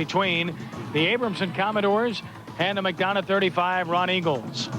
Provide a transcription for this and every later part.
between the Abramson Commodores and the McDonogh 35 Ron Eagles.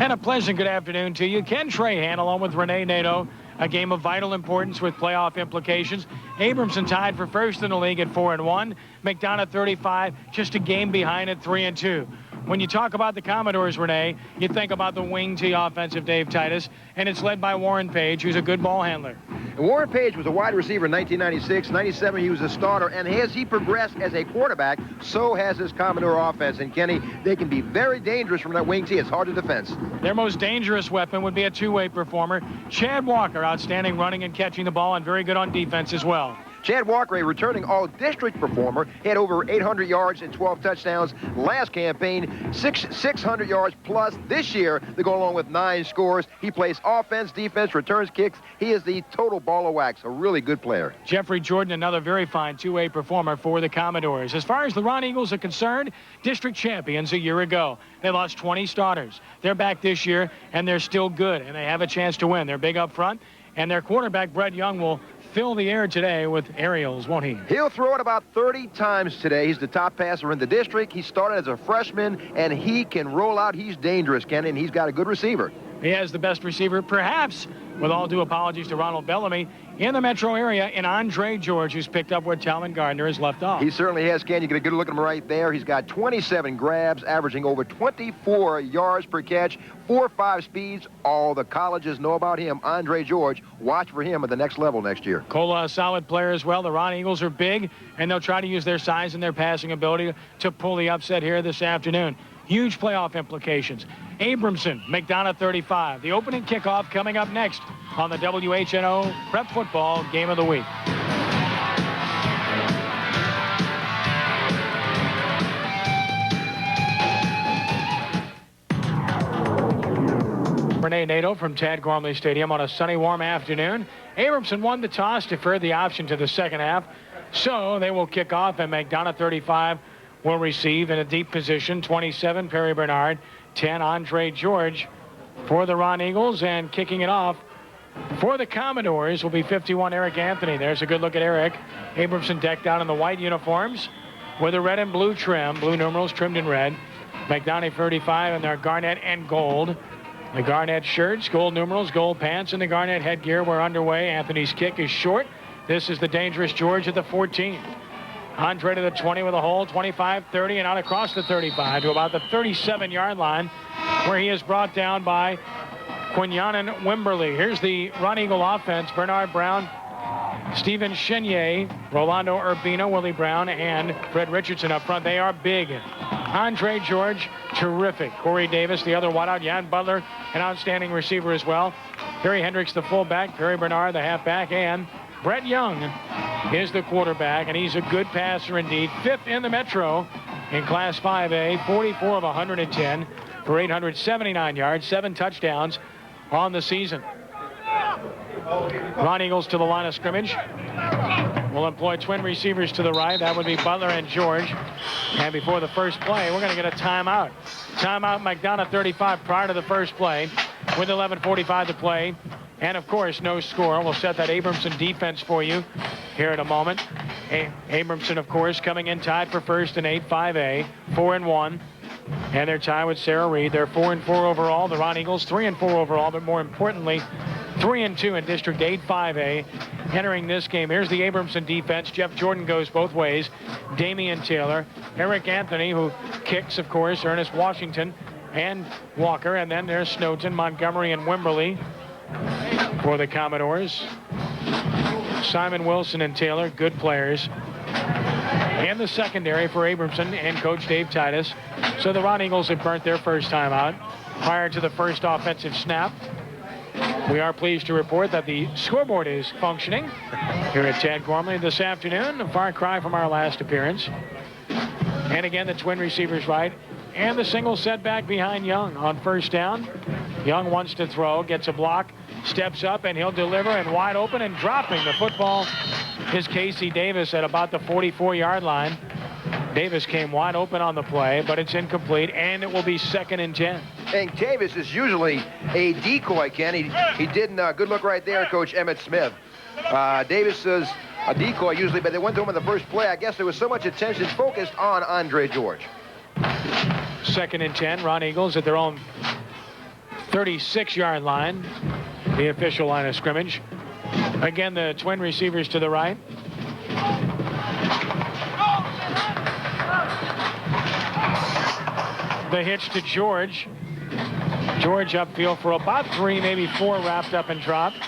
And a pleasant good afternoon to you. Ken Trahan along with Renee Nato. A game of vital importance with playoff implications. Abramson tied for first in the league at 4-1. McDonogh 35 just a game behind at 3-2. When you talk about the Commodores, Renee, you think about the wing T offense of Dave Titus, and it's led by Warren Page, who's a good ball handler. Warren Page was a wide receiver in 1996. 97, he was a starter. And as he progressed as a quarterback, so has his Commodore offense. And, Kenny, they can be very dangerous from that wing T. It's hard to defense. Their most dangerous weapon would be a two-way performer. Chad Walker, outstanding running and catching the ball, and very good on defense as well. Chad Walker, a returning all-district performer, had over 800 yards and 12 touchdowns last campaign, 600 yards plus this year to go along with 9 scores. He plays offense, defense, returns kicks. He is the total ball of wax, a really good player. Jeffrey Jordan, another very fine two-way performer for the Commodores. As far as the Ron Eagles are concerned, district champions a year ago. They lost 20 starters. They're back this year, and they're still good, and they have a chance to win. They're big up front, and their quarterback, Brett Young, will fill the air today with aerials, won't he? He'll throw it about 30 times today. He's the top passer in the district. He started as a freshman, and he can roll out. He's dangerous, Ken, and he's got a good receiver. He has the best receiver, perhaps, with all due apologies to Ronald Bellamy, in the metro area, in Andre George, who's picked up where Talon Gardner has left off. He certainly has, Ken. You get a good look at him right there. He's got 27 grabs, averaging over 24 yards per catch, 4.5 speeds. All the colleges know about him. Andre George, watch for him at the next level next year. Cola, a solid player as well. The Ron Eagles are big, and they'll try to use their size and their passing ability to pull the upset here this afternoon. Huge playoff implications. Abramson, McDonogh 35. The opening kickoff coming up next on the WHNO Prep Football Game of the Week. Renee Nato from Tad Gormley Stadium on a sunny, warm afternoon. Abramson won the toss, deferred the option to the second half. So they will kick off, and McDonogh 35 will receive in a deep position. 27, Perry Bernard. 10, Andre George for the Ron Eagles. And kicking it off for the Commodores will be 51, Eric Anthony. There's a good look at Eric. Abramson decked out in the white uniforms with a red and blue trim. Blue numerals trimmed in red. McDonogh 35 in their garnet and gold. The garnet shirts, gold numerals, gold pants, and the garnet headgear were underway. Anthony's kick is short. This is the dangerous George at the 14. Andre to the 20 with a hole, 25, 30, and out across the 35 to about the 37-yard line, where he is brought down by Quinyanan Wimberly. Here's the Ron Eagle offense. Bernard Brown, Stephen Chenier, Rolando Urbina, Willie Brown, and Fred Richardson up front. They are big. Andre George, terrific. Corey Davis, the other wideout. Jan Butler, an outstanding receiver as well. Perry Hendricks, the fullback. Perry Bernard, the halfback. And Brett Young is the quarterback, and he's a good passer indeed. 5th in the Metro in Class 5A, 44 of 110 for 879 yards, 7 touchdowns on the season. Ron Eagles to the line of scrimmage. Will employ twin receivers to the right. That would be Butler and George. And before the first play, we're going to get a timeout. Timeout, McDonogh 35 prior to the first play with 11:45 to play. And, of course, no score. We'll set that Abramson defense for you here in a moment. Abramson, of course, coming in tied for first in 8-5A, 4-1. And they're tied with Sarah Reed. They're 4-4 overall. The Ron Eagles, 3-4 overall, but more importantly, 3-2 in District 8-5A. Entering this game, here's the Abramson defense. Jeff Jordan goes both ways. Damian Taylor. Eric Anthony, who kicks, of course. Ernest Washington and Walker. And then there's Snowden, Montgomery, and Wimberly for the Commodores. Simon Wilson and Taylor, good players. And the secondary for Abramson and Coach Dave Titus. So the Ron Eagles have burnt their first time out prior to the first offensive snap. We are pleased to report that the scoreboard is functioning here at Tad Gormley this afternoon. A far cry from our last appearance. And again, the twin receivers right. And the single setback behind Young on first down. Young wants to throw, gets a block, steps up, and he'll deliver, and wide open and dropping the football is Casey Davis at about the 44-yard line. Davis came wide open on the play, but it's incomplete, and it will be 2nd and 10. And Davis is usually a decoy, Ken. He did good look right there, Coach Emmett Smith. Davis is a decoy usually, but they went to him in the first play. I guess there was so much attention focused on Andre George. 2nd and 10. Ron Eagles at their own 36-yard line, the official line of scrimmage. Again, the twin receivers to the right. The hitch to George. George upfield for about 3, maybe 4 wrapped up and dropped.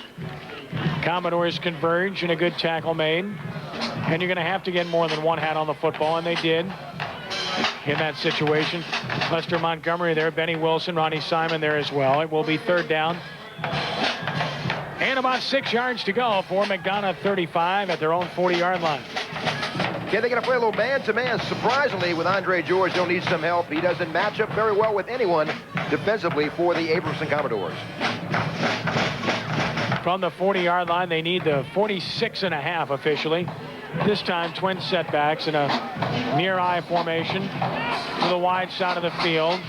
Commodores converge and a good tackle made. And you're going to have to get more than one hat on the football, and they did in that situation. Lester Montgomery there, Benny Wilson, Ronnie Simon there as well. It will be 3rd down. And about 6 yards to go for McDonogh 35 at their own 40-yard line. Okay, they're going to play a little man-to-man. Surprisingly, with Andre George, they'll need some help. He doesn't match up very well with anyone defensively for the Abramson Commodores. From the 40-yard line, they need the 46.5 officially. This time, twin setbacks in a near-eye formation to the wide side of the field.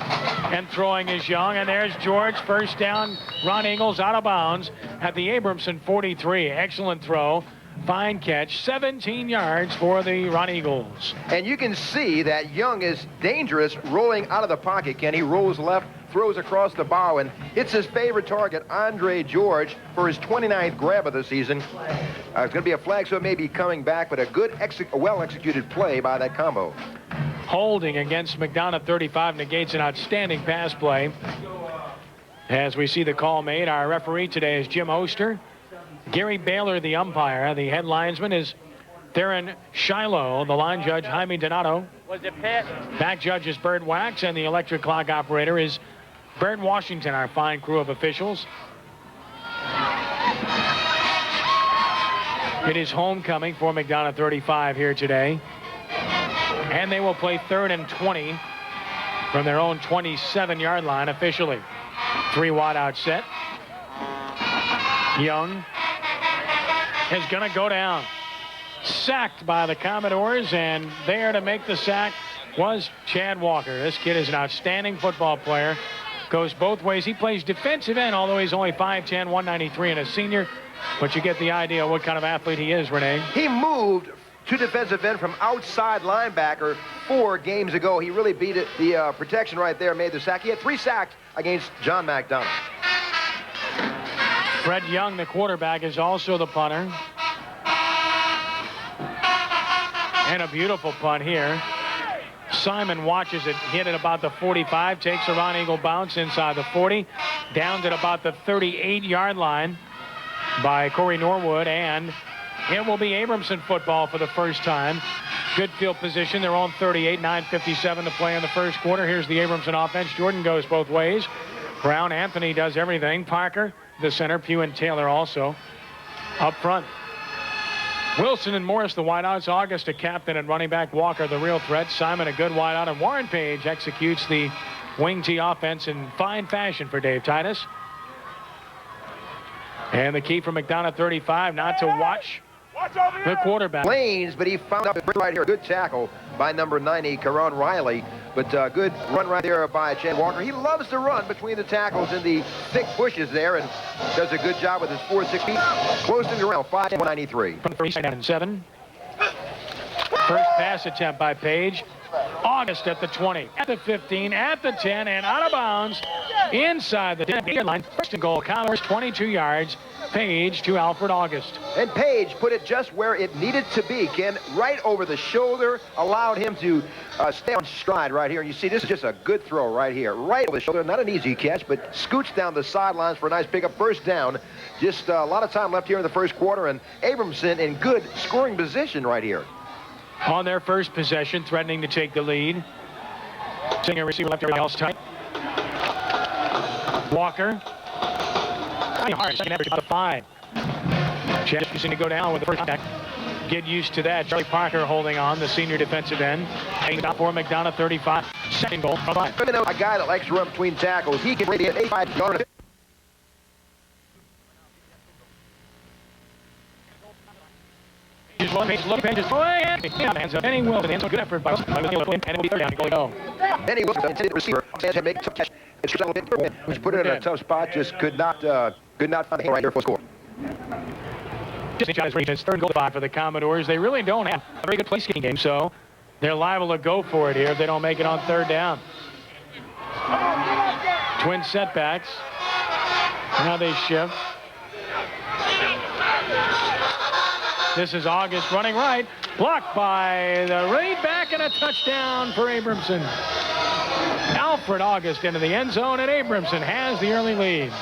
And throwing is Young. And there's George. 1st down. Ron Eagles out of bounds at the Abramson 43. Excellent throw. Fine catch. 17 yards for the Ron Eagles. And you can see that Young is dangerous rolling out of the pocket. Ken, he rolls left, throws across the bow, and hits his favorite target, Andre George, for his 29th grab of the season. It's going to be a flag, so it may be coming back, but a good, well-executed play by that combo. Holding against McDonogh 35 negates an outstanding pass play. As we see the call made, our referee today is Jim Oster. Gary Baylor, the umpire. The head linesman is Theron Shiloh. The line judge, Jaime Donato. Back judge is Bird Wax, and the electric clock operator is Bird Washington, our fine crew of officials. It is homecoming for McDonogh 35 here today. And they will play 3rd and 20 from their own 27-yard line officially. 3 wide out set. Young is going to go down. Sacked by the Commodores, and there to make the sack was Chad Walker. This kid is an outstanding football player. Goes both ways. He plays defensive end, although he's only 5'10", 193, and a senior. But you get the idea what kind of athlete he is, Renee. He moved to defensive end from outside linebacker 4 games ago. He really beat it. The protection right there made the sack. He had 3 sacks against John McDonogh. Fred Young, the quarterback, is also the punter. And a beautiful punt here. Simon watches it, hit at about the 45, takes a Ron Eagle bounce inside the 40, down to about the 38-yard line by Corey Norwood, and it will be Abramson football for the first time. Good field position, their own 38, 9:57 to play in the first quarter. Here's the Abramson offense. Jordan goes both ways. Brown, Anthony does everything. Parker, the center, Pugh and Taylor also up front. Wilson and Morris, the wideouts. August, a captain, and running back. Walker, the real threat. Simon, a good wideout. And Warren Page executes the wing T offense in fine fashion for Dave Titus. And the key for McDonogh 35, not to watch the quarterback. Lanes, but he found out right here. Good tackle by number 90, Karan Riley. But good run right there by Chad Walker. He loves to run between the tackles in the thick bushes there, and does a good job with his 4.6 feet. Close to the ground, 5'193. From 3 and 7. First pass attempt by Page. August at the 20, at the 15, at the 10, and out of bounds inside the 10-yard line. First and goal, Commodores 22 yards. Page to Alfred August. And Page put it just where it needed to be, Ken, right over the shoulder, allowed him to stay on stride right here. And you see, this is just a good throw right here, right over the shoulder. Not an easy catch, but scoots down the sidelines for a nice pickup. First down. Just a lot of time left here in the first quarter, and Abramson in good scoring position right here. On their first possession, threatening to take the lead. Singer receiver left else tight. Walker. Hard, second average about 5. Chad using to go down with the first contact. Get used to that. Charlie Parker holding on, the senior defensive end. Hanging out for McDonogh 35. Second goal from 5. You know, a guy that likes to run between tackles, he can really hit 85 yards. Pages hands up. Benny Wilson, good effort by and it will be 3rd down. Go. Benny Wilson, intended receiver, to make a tough catch. Which put it in a tough spot, just could not find the right here for a score. It's third and goal 5 for the Commodores. They really don't have a very good place-kicking game, so they're liable to go for it here if they don't make it on third down. Twin setbacks. Now they shift. This is August running right. Blocked by the read back, and a touchdown for Abramson. Alfred August into the end zone, and Abramson has the early lead.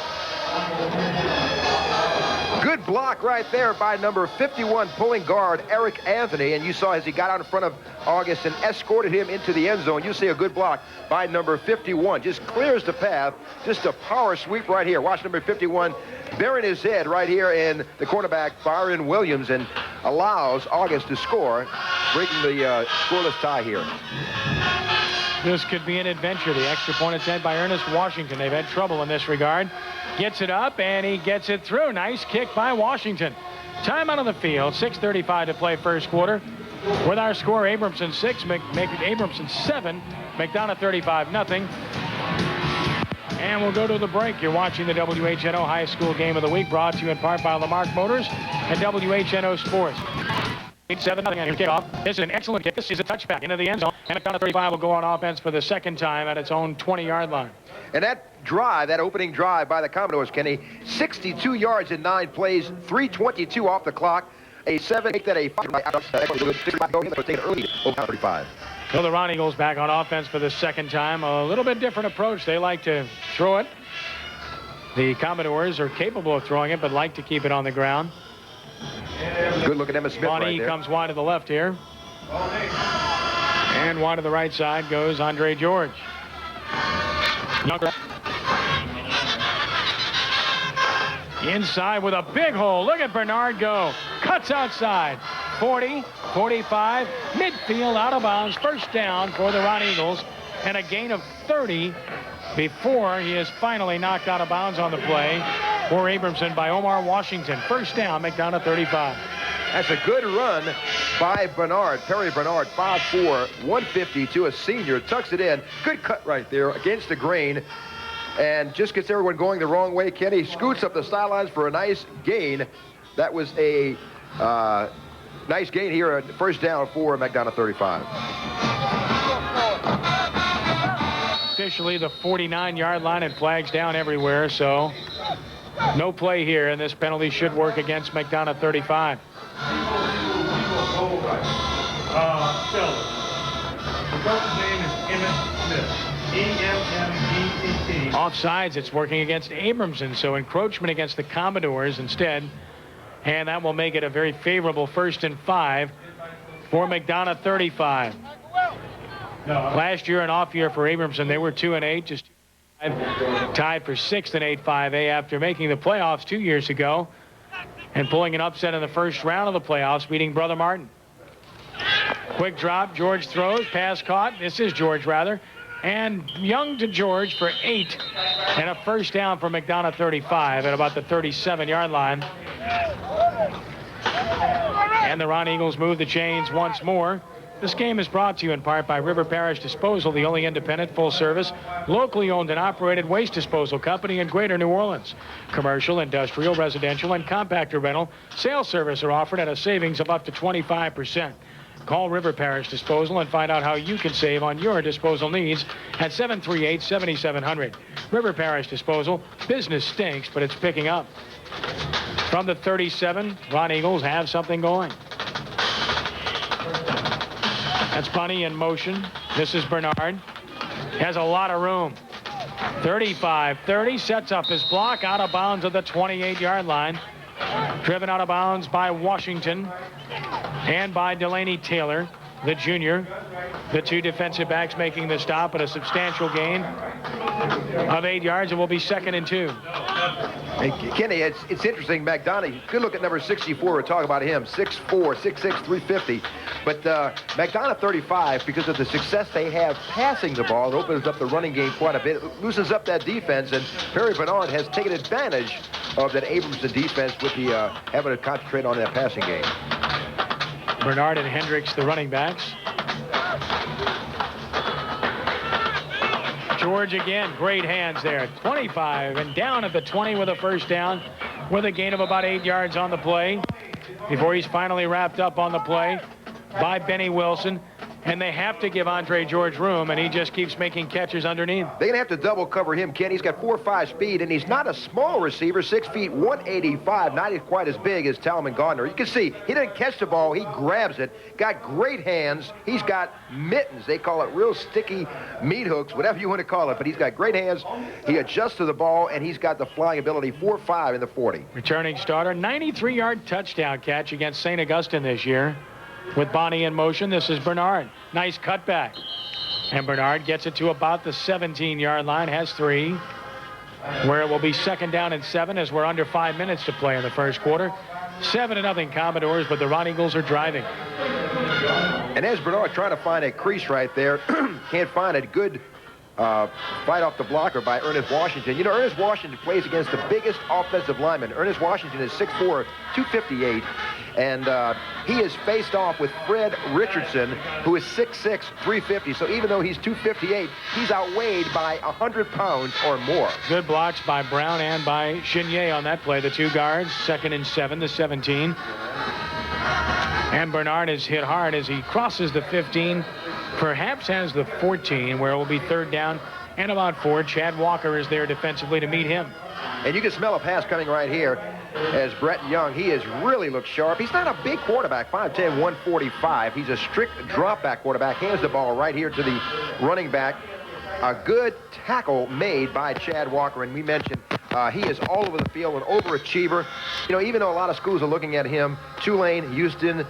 Good block right there by number 51 pulling guard Eric Anthony, and you saw as he got out in front of August and escorted him into the end zone. You see a good block by number 51. Just clears the path. Just a power sweep right here. Watch number 51 burying his head right here in the cornerback Byron Williams, and allows August to score, breaking the scoreless tie here. This could be an adventure. The extra point is had by Ernest Washington. They've had trouble in this regard. Gets it up, and he gets it through. Nice kick by Washington. Time out of the field. 6:35 to play first quarter. With our score, Abramson 6, Abramson 7, McDonogh 35-0. And we'll go to the break. You're watching the WHNO High School Game of the Week, brought to you in part by Lamarck Motors and WHNO Sports. 8-7 on your kickoff. This is an excellent kick. This is a touchback into the end zone. And McDonogh 35 will go on offense for the second time at its own 20-yard line. And that drive, that opening drive by the Commodores, Kenny, 62 yards in 9 plays, 3:22 off the clock, a 7, make that a 5. So the Ron Eagles back on offense for the second time. A little bit different approach. They like to throw it. The Commodores are capable of throwing it, but like to keep it on the ground. Good look at Emma Smith right there. Comes wide to the left here. And wide to the right side goes Andre George. Inside with a big hole. Look at Bernard go. Cuts outside. 40, 45, midfield, out of bounds. First down for the Ron Eagles. And a gain of 30 before he is finally knocked out of bounds on the play for Abramson by Omar Washington. First down, McDonogh 35. That's a good run by Bernard. Perry Bernard, 5'4", 152, a senior, tucks it in. Good cut right there against the grain. And just gets everyone going the wrong way. Kenny scoots up the sidelines for a nice gain. That was a nice gain here at first down for McDonogh 35. Officially the 49-yard line, and flags down everywhere, so no play here, and this penalty should work against McDonogh 35. The coach's name is Emmett Smith. E-M-M-E-T-T. Offsides, it's working against Abramson, so encroachment against the Commodores instead. And that will make it a very favorable 1st and 5 for McDonogh 35. Last year, an off year for Abramson. They were 2-8, just tied for 6th in 8-5A after making the playoffs 2 years ago and pulling an upset in the first round of the playoffs, beating Brother Martin. Quick drop, George throws, pass caught. This is George, rather. And Young to George for 8, and a first down for McDonogh 35 at about the 37-yard line. And the Ron Eagles move the chains once more. This game is brought to you in part by River Parish Disposal, the only independent, full-service, locally owned and operated waste disposal company in Greater New Orleans. Commercial, industrial, residential, and compactor rental sales service are offered at a savings of up to 25%. Call River Parish Disposal and find out how you can save on your disposal needs at 738-7700. River Parish Disposal, business stinks, but it's picking up. From the 37, Ron Eagles have something going. That's Bunny in motion. This is Bernard. Has a lot of room. 35-30, sets up his block, out of bounds at the 28-yard line. Driven out of bounds by Washington and by Delaney Taylor, the junior. The two defensive backs making the stop at a substantial gain of 8 yards. It will be 2nd and 2. Hey, Kenny, it's interesting. McDonogh, good look at number 64. We're talking about him. 6'4", 6'6", 350. But McDonogh 35, because of the success they have passing the ball, it opens up the running game quite a bit. It loosens up that defense, and Perry Bernard has taken advantage of that Abramson defense with the having to concentrate on that passing game. Bernard and Hendricks, the running backs. George again, great hands there. 25 and down at the 20 with a first down with a gain of about 8 yards on the play. before he's finally wrapped up on the play by Benny Wilson. And they have to give Andre George room, and he just keeps making catches underneath. They're going to have to double cover him, Ken. He's got 4.5 speed, and he's not a small receiver, 6 feet, 185, not quite as big as Talman Gardner. You can see he doesn't catch the ball. He grabs it, got great hands. He's got mittens. They call it real sticky meat hooks, whatever you want to call it, but he's got great hands. He adjusts to the ball, and he's got the flying ability, 4.5 in the 40. Returning starter, 93-yard touchdown catch against St. Augustine this year. With Bonnie in motion, this is Bernard. Nice cutback. And Bernard gets it to about the 17-yard line, has 3. Where it will be 2nd down and 7 as we're under 5 minutes to play in the first quarter. 7-0 Commodores, but the Ron Eagles are driving. And as Bernard trying to find a crease right there, can't find it. Good fight off the blocker by Ernest Washington. You know, Ernest Washington plays against the biggest offensive lineman. Ernest Washington is 6'4", 258. And he is faced off with Fred Richardson, who is 6'6", 350. So even though he's 258, he's outweighed by 100 pounds or more. Good blocks by Brown and by Chenier on that play. The 2 guards, 2nd and 7, the 17. And Bernard is hit hard as he crosses the 15, perhaps has the 14, where it will be 3rd down and about 4. Chad Walker is there defensively to meet him. And you can smell a pass coming right here as Brett Young. He has really looked sharp. He's not a big quarterback, 5'10", 145. He's a strict drop-back quarterback. Hands the ball right here to the running back. A good tackle made by Chad Walker, and we mentioned he is all over the field, an overachiever. You know, even though a lot of schools are looking at him, Tulane, Houston,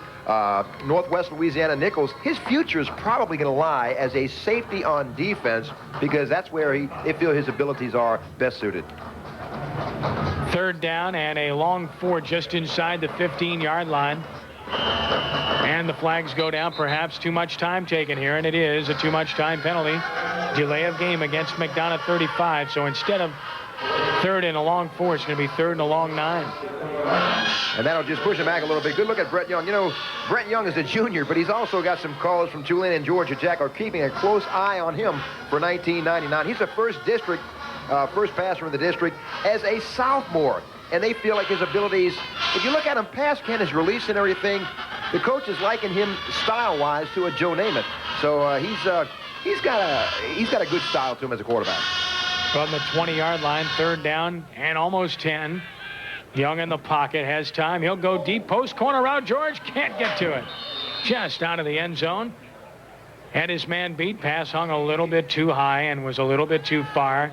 Northwest Louisiana, Nichols, his future is probably going to lie as a safety on defense because that's where they feel his abilities are best suited. 3rd down and a long 4 just inside the 15-yard line. And the flags go down. Perhaps too much time taken here, and it is a too much time penalty. Delay of game against McDonogh 35. So instead of 3rd and a long 4, it's going to be 3rd and a long 9. And that'll just push him back a little bit. Good look at Brett Young. You know, Brett Young is a junior, but he's also got some calls from Tulane and Georgia Tech are keeping a close eye on him for 1999. He's the first passer in the district as a sophomore. And they feel like his abilities, if you look at him past Ken, his release and everything, the coach is liking him style-wise to a Joe Namath. So he's got a good style to him as a quarterback. From the 20-yard line, 3rd down and almost 10. Young in the pocket, has time. He'll go deep post corner route. George can't get to it. Just out of the end zone. Had his man beat. Pass hung a little bit too high and was a little bit too far.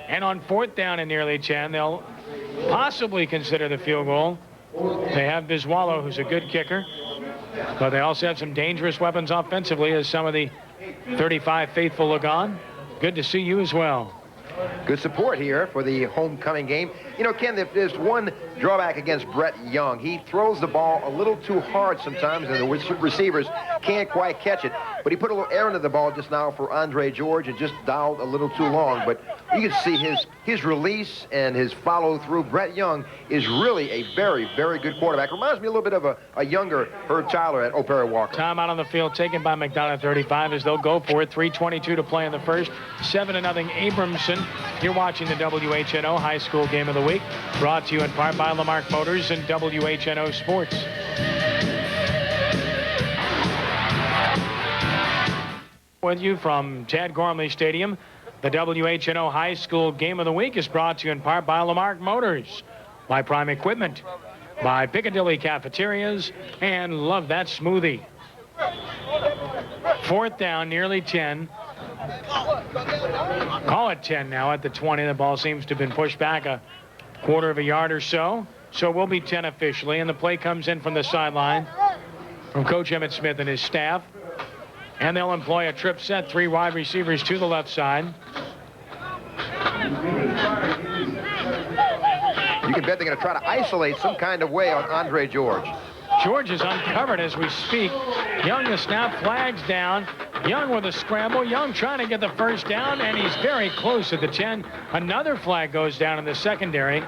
And on 4th down and nearly 10, they'll possibly consider the field goal. They have Biswallow, who's a good kicker. But they also have some dangerous weapons offensively as some of the 35 faithful look on. Good to see you as well. Good support here for the homecoming game. You know, Ken, there's one drawback against Brett Young. He throws the ball a little too hard sometimes, and the receivers can't quite catch it. But he put a little air into the ball just now for Andre George and just dialed a little too long. But you can see his release and his follow-through. Brett Young is really a very, very good quarterback. Reminds me a little bit of a younger Herb Tyler at O'Perry Walker. Timeout on the field taken by McDonogh 35 as they'll go for it. 3:22 to play in the first. 7-0 Abramson. You're watching the WHNO High School Game of the Week, brought to you in part by Lamarck Motors and WHNO Sports. With you from Tad Gormley Stadium, the WHNO High School Game of the Week is brought to you in part by Lamarck Motors, by Prime Equipment, by Piccadilly Cafeterias, and Love That Smoothie. 4th down, nearly 10. Call it 10 now at the 20. The ball seems to have been pushed back a quarter of a yard or so. So it will be 10 officially, and the play comes in from the sideline from Coach Emmett Smith and his staff. And they'll employ a trip set, 3 wide receivers to the left side. You can bet they're going to try to isolate some kind of way on Andre George. George is uncovered as we speak. Young the snap, flags down. Young with a scramble. Young trying to get the first down, and he's very close at the 10. Another flag goes down in the secondary.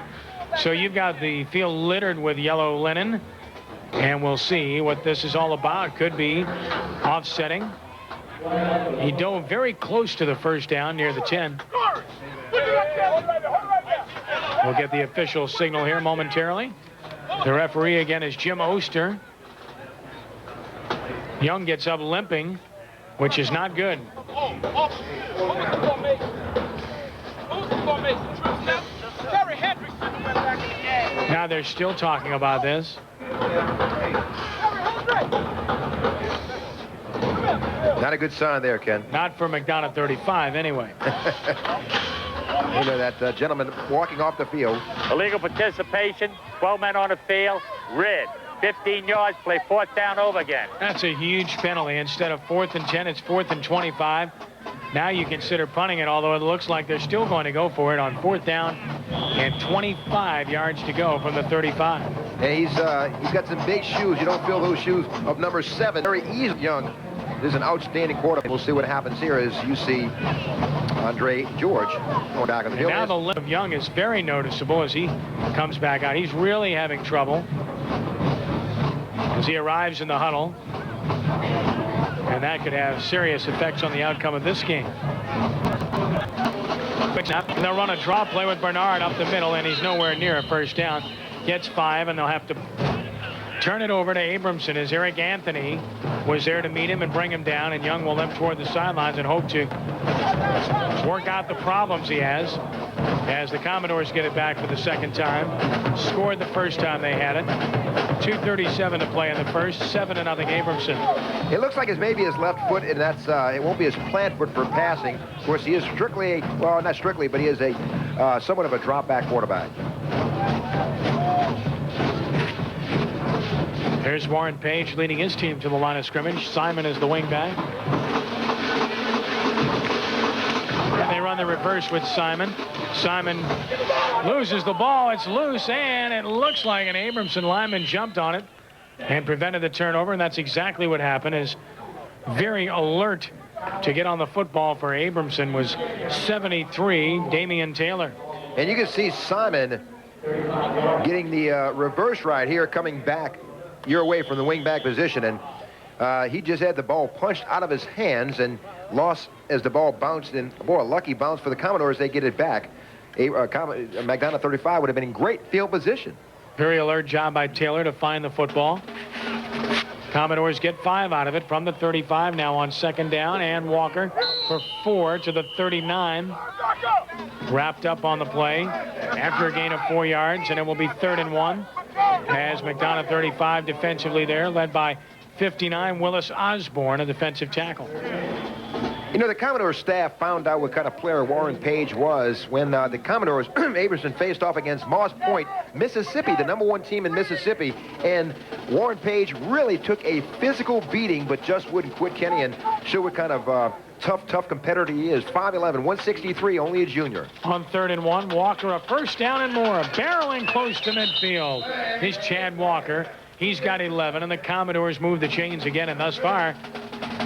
So you've got the field littered with yellow linen. And we'll see what this is all about. Could be offsetting. He dove very close to the first down near the 10. We'll get the official signal here momentarily. The referee again is Jim Oster. Young gets up limping, which is not good. Now they're still talking about this. Not a good sign there, Ken. Not for McDonogh 35, anyway. You know, that gentleman walking off the field. Illegal participation, 12 men on the field, red. 15 yards, play 4th down over again. That's a huge penalty. Instead of 4th and 10, it's 4th and 25. Now you consider punting it, although it looks like they're still going to go for it on 4th down and 25 yards to go from the 35. And he's got some big shoes. You don't feel those shoes of number 7. Very easy. Young is an outstanding quarterback. We'll see what happens here as you see Andre George going back on the field. Now the limp of Young is very noticeable as he comes back out. He's really having trouble as he arrives in the huddle. And that could have serious effects on the outcome of this game. Quick snap. And they'll run a draw play with Bernard up the middle, and he's nowhere near a first down. Gets 5, and they'll have to turn it over to Abramson as Eric Anthony was there to meet him and bring him down, and Young will limp toward the sidelines and hope to work out the problems he has as the Commodores get it back for the second time. Scored the first time they had it. 2:37 to play in the first. 7-0 Abramson. It looks like it's maybe his left foot, and that's it won't be his plant foot for passing. Of course, he is strictly, well, not strictly, but he is a somewhat of a drop-back quarterback. There's Warren Page leading his team to the line of scrimmage. Simon is the wingback. And they run the reverse with Simon. Simon loses the ball. It's loose, and it looks like an Abramson lineman jumped on it and prevented the turnover, and that's exactly what happened. Is very alert to get on the football for Abramson was 73, Damian Taylor. And you can see Simon getting the reverse right here, coming back your way from the wing-back position, and he just had the ball punched out of his hands and lost as the ball bounced. And boy, a lucky bounce for the Commodores. They get it back. McDonogh 35 would have been in great field position. Very alert job by Taylor to find the football. Commodores get 5 out of it from the 35 now on 2nd down, and Walker for 4 to the 39. Wrapped up on the play after a gain of 4 yards, and it will be 3rd and 1 as McDonogh 35 defensively there, led by 59 Willis Osborne, a defensive tackle. You know, the Commodore staff found out what kind of player Warren Page was when the Commodores, Abramson, faced off against Moss Point, Mississippi, the '1 team in Mississippi. And Warren Page really took a physical beating, but just wouldn't quit, Kenny, and show what kind of tough competitor he is. 5'11", 163, only a junior. On 3rd and 1, Walker a first down and more, barreling close to midfield. He's Chad Walker. He's got 11, and the Commodores move the chains again, and thus far,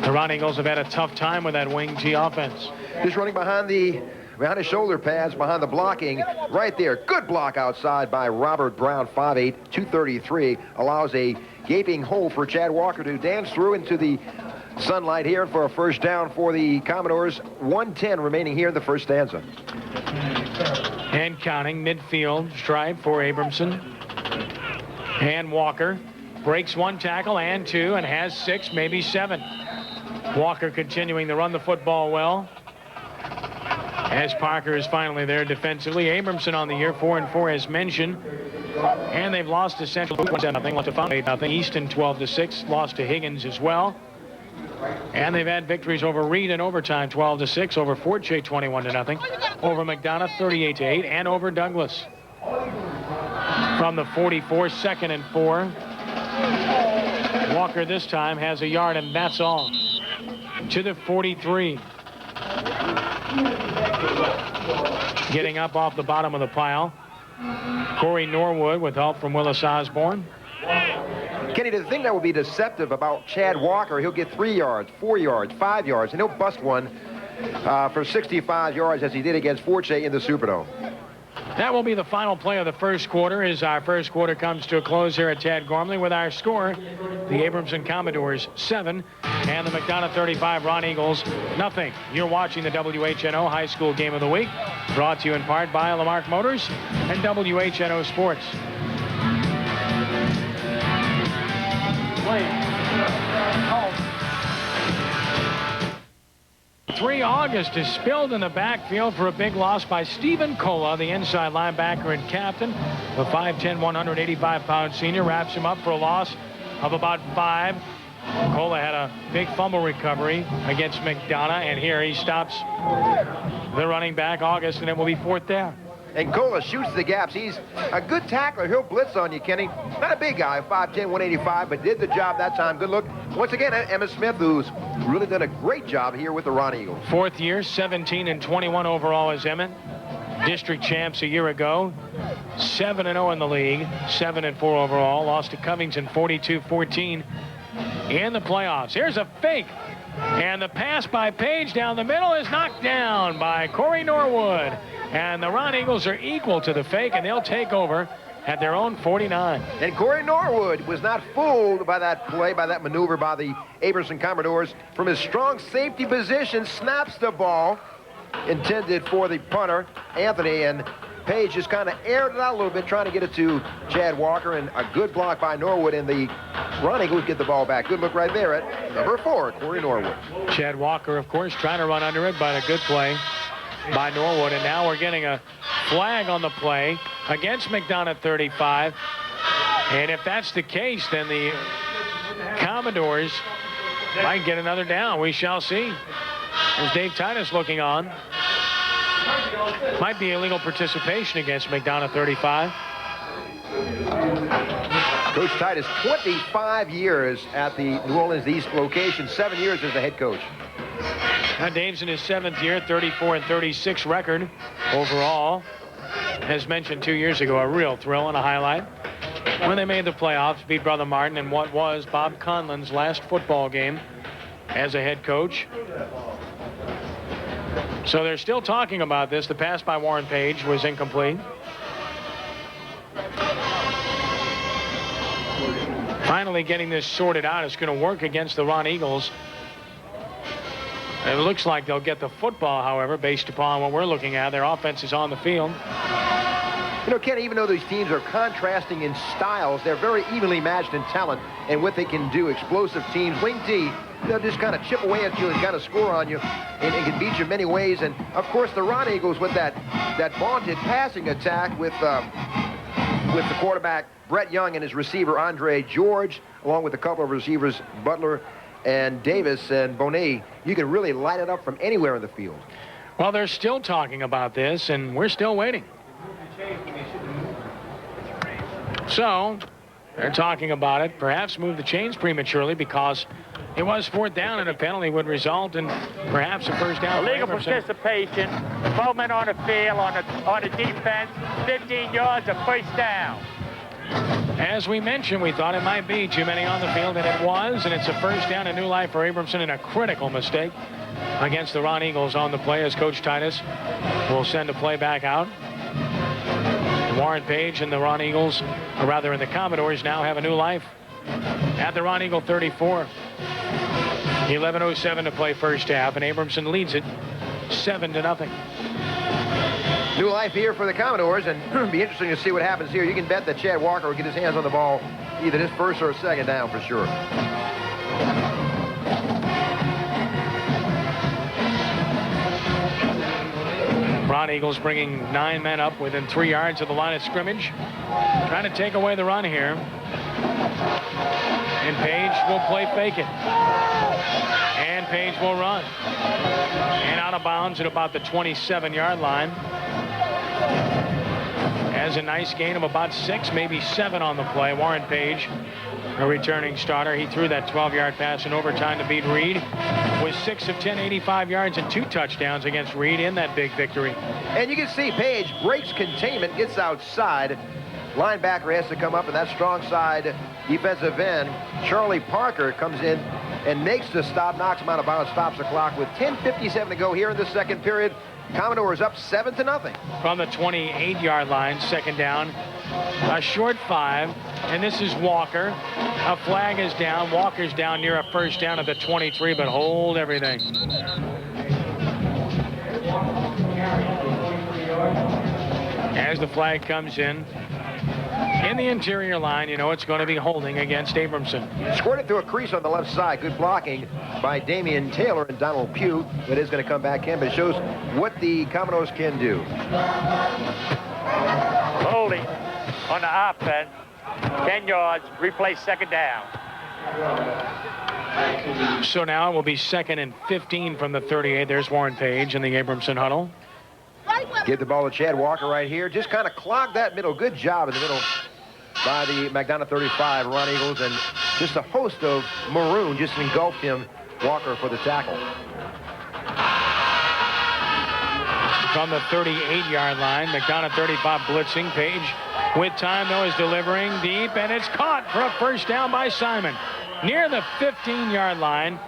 the Ron Eagles have had a tough time with that wing G offense. Just running behind his shoulder pads, behind the blocking, right there. Good block outside by Robert Brown, 5'8", 233. Allows a gaping hole for Chad Walker to dance through into the sunlight here for a first down for the Commodores. 1:10 remaining here in the first stanza. And counting, midfield stripe for Abramson. And Walker breaks 1 tackle and 2 and has 6, maybe 7. Walker continuing to run the football well as Parker is finally there defensively. Abramson on the year, 4-4 as mentioned. And they've lost to Central 1-0, lost to Fountain 8-0. Easton 12-6, lost to Higgins as well. And they've had victories over Reed in overtime, 12-6, over Fort Jay 21-0, over McDonogh 38-8, and over Douglas. From the 44, 2nd and 4. Walker this time has a yard, and that's all. To the 43. Getting up off the bottom of the pile, Corey Norwood with help from Willis Osborne. Kenny, the thing that will be deceptive about Chad Walker, he'll get 3 yards, 4 yards, 5 yards, and he'll bust one for 65 yards as he did against Fort Jay in the Superdome. That will be the final play of the first quarter as our first quarter comes to a close here at Tad Gormley with our score. The Abramson Commodores 7 and the McDonogh 35 Ron Eagles nothing. You're watching the WHNO High School Game of the Week, brought to you in part by Lamarck Motors and WHNO Sports. 3 August is spilled in the backfield for a big loss by Stephen Cola, the inside linebacker and captain. The 5'10", 185-pound senior wraps him up for a loss of about 5. Cola had a big fumble recovery against McDonogh, and here he stops the running back, August, and it will be 4th down. And Cola shoots the gaps. He's a good tackler. He'll blitz on you, Kenny. Not a big guy, 5'10", 185, but did the job that time. Good look. Once again, Emmitt Smith, who's really done a great job here with the Ron Eagles. 4th year, 17-21 overall as Emmitt. District champs a year ago. 7-0 in the league. 7-4 overall. Lost to Covington 42-14 in the playoffs. Here's a fake. And the pass by Page down the middle is knocked down by Corey Norwood. And the Ron Eagles are equal to the fake, and they'll take over at their own 49. And Corey Norwood was not fooled by that play, by that maneuver by the Abramson Commodores. From his strong safety position, snaps the ball intended for the punter, Anthony, and Page just kind of aired it out a little bit, trying to get it to Chad Walker, and a good block by Norwood, and the Ron Eagles get the ball back. Good look right there at number 4, Corey Norwood. Chad Walker, of course, trying to run under it, but a good play by Norwood. And now we're getting a flag on the play against McDonogh 35. And if that's the case, then the Commodores might get another down. We shall see. There's Dave Titus looking on. Might be illegal participation against McDonogh 35. Coach Titus, 25 years at the New Orleans East location, 7 years as the head coach. Now Dave's in his 7th year, 34-36 record overall. As mentioned 2 years ago, a real thrill and a highlight when they made the playoffs, beat Brother Martin in what was Bob Conlon's last football game as a head coach. So they're still talking about this. The pass by Warren Page was incomplete. Finally getting this sorted out. It's going to work against the Ron Eagles. It looks like they'll get the football, however, based upon what we're looking at. Their offense is on the field. You know, Ken, even though these teams are contrasting in styles, they're very evenly matched in talent and what they can do. Explosive teams. Wing T, they'll just kind of chip away at you and kind of score on you and can beat you many ways. And, of course, the Ron Eagles with that vaunted passing attack with the quarterback, Brett Young, and his receiver, Andre George, along with a couple of receivers, Butler and Davis and Bonet. You can really light it up from anywhere in the field. Well, they're still talking about this, and we're still waiting. So they're talking about it. Perhaps move the chains prematurely because it was 4th down, and a penalty would result in perhaps a first down. Illegal participation. 12 men on the field on the defense. 15 yards, a first down. As we mentioned, we thought it might be too many on the field, and it was, and it's a first down and new life for Abramson, and a critical mistake against the Ron Eagles on the play as Coach Titus will send a play back out. Warren Page and the Ron Eagles, or rather in the Commodores, now have a new life at the Ron Eagle 34. 11:07 to play first half, and Abramson leads it 7-0. New life here for the Commodores, and it'll be interesting to see what happens here. You can bet that Chad Walker will get his hands on the ball either this first or second down for sure. Ron Eagles bringing 9 men up within 3 yards of the line of scrimmage, trying to take away the run here. And Page will play fake it. And Page will run. And out of bounds at about the 27-yard line. Has a nice gain of about 6, maybe 7 on the play. Warren Page, a returning starter. He threw that 12-yard pass in overtime to beat Reed. Was 6 of 10, 85 yards and 2 touchdowns against Reed in that big victory. And you can see Page breaks containment, gets outside. Linebacker has to come up in that strong side defensive end. Charlie Parker comes in and makes the stop, knocks him out of bounds, stops the clock with 10:57 to go here in the second period. Commodores up 7-0. From the 28-yard line, second down, a short 5, and this is Walker. A flag is down. Walker's down near a first down at the 23, but hold everything. As the flag comes in, in the interior line, you know it's going to be holding against Abramson. Squirted through a crease on the left side. Good blocking by Damian Taylor and Donald Pugh. That is going to come back in, but it shows what the Commodores can do. Holding on the offense, 10 yards, replay second down. So now it will be 2nd and 15 from the 38. There's Warren Page in the Abramson huddle. Give the ball to Chad Walker right here. Just kind of clogged that middle. Good job in the middle by the McDonogh 35, Ron Eagles, and just a host of maroon just engulfed him, Walker, for the tackle. From the 38-yard line, McDonogh 35 blitzing. Page with time, though, is delivering deep, and it's caught for a first down by Simon. Near the 15-yard line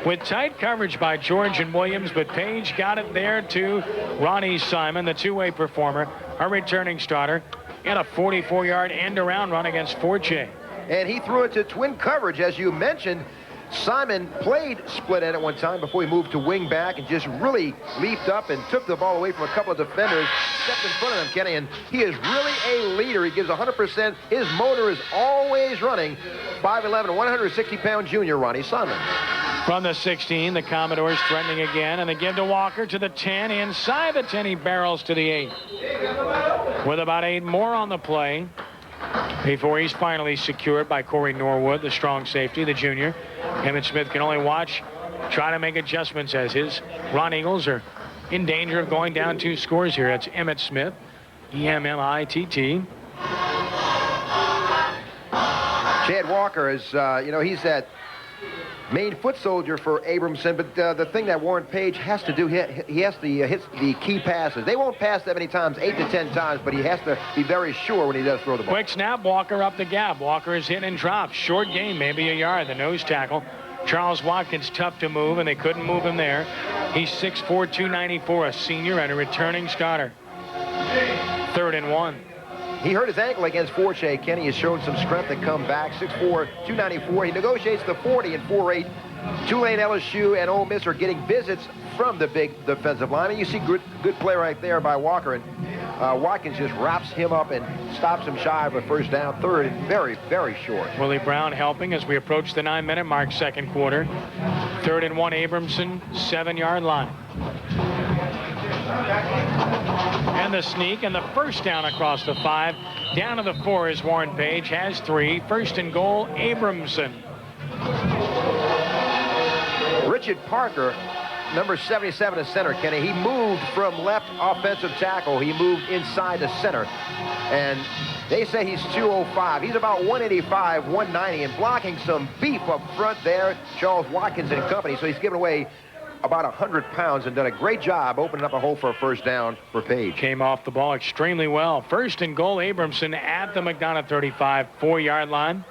with tight coverage by George and Williams, but Page got it there to Ronnie Simon, the two-way performer, a returning starter, and a 44-yard end-around run against Forche. And he threw it to twin coverage, as you mentioned. Simon played split end at one time before he moved to wing back and just really leaped up and took the ball away from a couple of defenders, stepped in front of them, Kenny, and he is really a leader. He gives 100%. His motor is always running. 5'11", 160-pound junior Ronnie Simon. From the 16, the Commodores threatening again, and they give to Walker to the 10. Inside the 10, he barrels to the 8. With about 8 more on the play before he's finally secured by Corey Norwood, the strong safety, the junior. Emmett Smith can only watch, try to make adjustments as his Ron Eagles are in danger of going down 2 scores here. That's Emmett Smith, E-M-M-I-T-T. Chad Walker is, you know, he's that main foot soldier for Abramson, but the thing that Warren Page has to do, he has to hit the key passes. They won't pass that many times, 8 to 10 times, but he has to be very sure when he does throw the ball. Quick snap, Walker up the gap. Walker is hit and dropped. Short game, maybe a yard, the nose tackle. Charles Watkins tough to move, and they couldn't move him there. He's 6'4", 294, a senior and a returning starter. 3rd and 1. He hurt his ankle against Forche. Kenny has shown some strength and come back. 6'4", 294. He negotiates the 40 and 4'8". Tulane, LSU, and Ole Miss are getting visits from the big defensive line. And you see good play right there by Walker. And Watkins just wraps him up and stops him shy of a first down. 3rd and very, very short. Willie Brown helping as we approach the 9-minute mark, 2nd quarter. 3rd and 1, Abramson, 7-yard line. And the sneak and the first down across the 5. Down to the 4 is Warren Page, has 3. 1st and goal, Abramson. Richard Parker, number 77 at center, Kenny. He moved from left offensive tackle. He moved inside the center. And they say he's 205. He's about 185, 190, and blocking some beef up front there. Charles Watkins and company. So he's given away about 100 pounds and done a great job opening up a hole for a first down for Page. Came off the ball extremely well. 1st and goal, Abramson at the McDonogh 35, 4-yard line.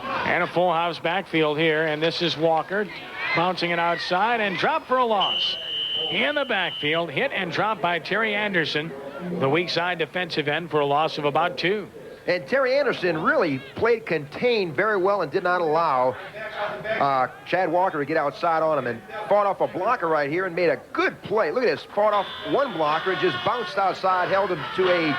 And a full house backfield here, and this is Walker bouncing it outside and dropped for a loss. In the backfield, hit and dropped by Terry Anderson, the weak side defensive end, for a loss of about 2. And Terry Anderson really played contained very well and did not allow Chad Walker to get outside on him, and fought off a blocker right here and made a good play. Look at this, fought off one blocker and just bounced outside, held him to a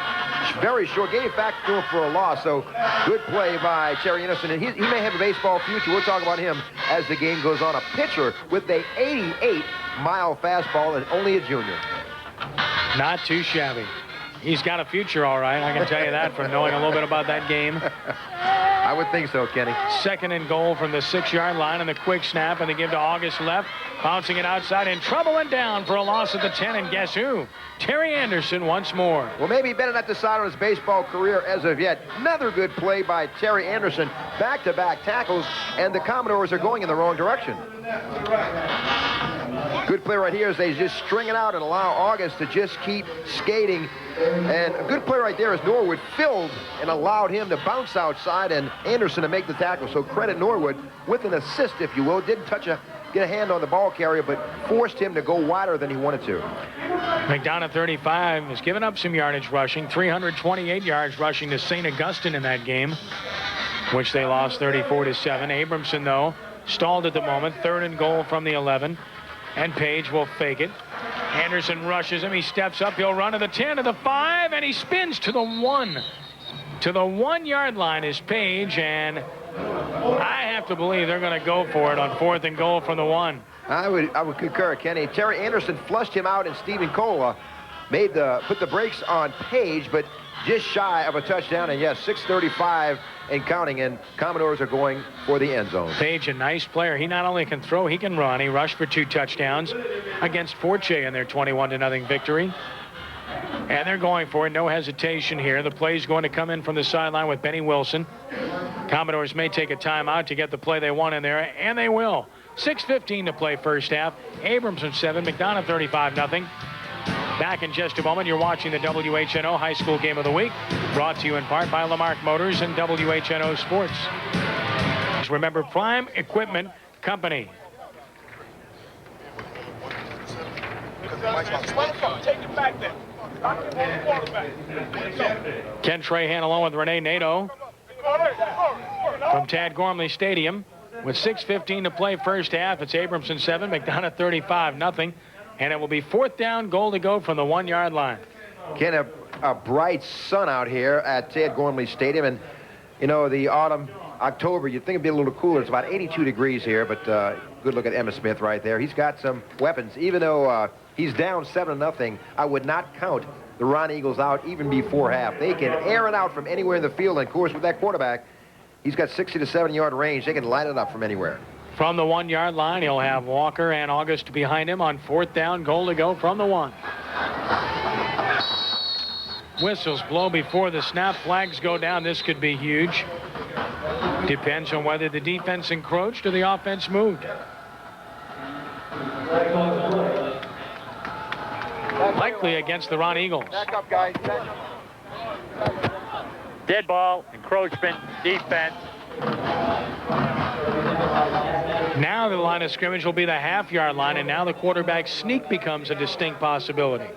very short, gave back to him for a loss. So good play by Terry Anderson, and he may have a baseball future. We'll talk about him as the game goes on. A pitcher with a 88-mile fastball and only a junior. Not too shabby. He's got a future, all right. I can tell you that from knowing a little bit about that game. I would think so, Kenny. 2nd and goal from the 6-yard line, and the quick snap, and they give to August left, bouncing it outside, in trouble and down for a loss at the 10, and guess who? Terry Anderson once more. Well, maybe he better not decide on his baseball career as of yet. Another good play by Terry Anderson. Back-to-back tackles, and the Commodores are going in the wrong direction. Good play right here as they just string it out and allow August to just keep skating. And a good play right there is Norwood filled and allowed him to bounce outside and Anderson to make the tackle. So credit Norwood with an assist, if you will. Didn't get a hand on the ball carrier, but forced him to go wider than he wanted to. McDonogh 35 has given up some yardage rushing, 328 yards rushing to St. Augustine in that game, which they lost 34-7. Abramson, though, stalled at the moment. 3rd and goal from the 11. And Page will fake it. Anderson rushes him. He steps up. He'll run to the 10, to the 5, and he spins to the 1. To the 1-yard line is Page, and I have to believe they're going to go for it on 4th and goal from the 1. I would concur, Kenny. Terry Anderson flushed him out, and Stephen Cola put the brakes on Page, but just shy of a touchdown. And yes, 6:35 and counting, and Commodores are going for the end zone. Page, a nice player. He not only can throw, he can run. He rushed for 2 touchdowns against Forte in their 21-0 victory. And they're going for it. No hesitation here. The play's going to come in from the sideline with Benny Wilson. Commodores may take a timeout to get the play they want in there, and they will. 6:15 to play first half. Abramson 7, McDonogh 35-0. Back in just a moment. You're watching the WHNO High School Game of the Week, brought to you in part by Lamarck Motors and WHNO Sports. Just remember, Prime Equipment Company. Take it back there. Ken Trahan along with Renee Nato from Tad Gormley Stadium. With 6:15 to play first half, it's Abramson 7, McDonogh 35-0. And it will be 4th down, goal to go from the 1-yard line. Ken, a bright sun out here at Tad Gormley Stadium. And, you know, the autumn, October, you'd think it'd be a little cooler. It's about 82 degrees here, but good look at Emmitt Smith right there. He's got some weapons. Even though he's down 7-0, I would not count the Ron Eagles out even before half. They can air it out from anywhere in the field. And, of course, with that quarterback, he's got 60 to 70-yard range. They can light it up from anywhere. From the 1-yard line, he'll have Walker and August behind him on 4th down, goal to go from the 1. Whistles blow before the snap. Flags go down. This could be huge. Depends on whether the defense encroached or the offense moved. Likely against the Ron Eagles. Back up, guys. Dead ball, encroachment, defense. Now the line of scrimmage will be the half-yard line, and now the quarterback sneak becomes a distinct possibility.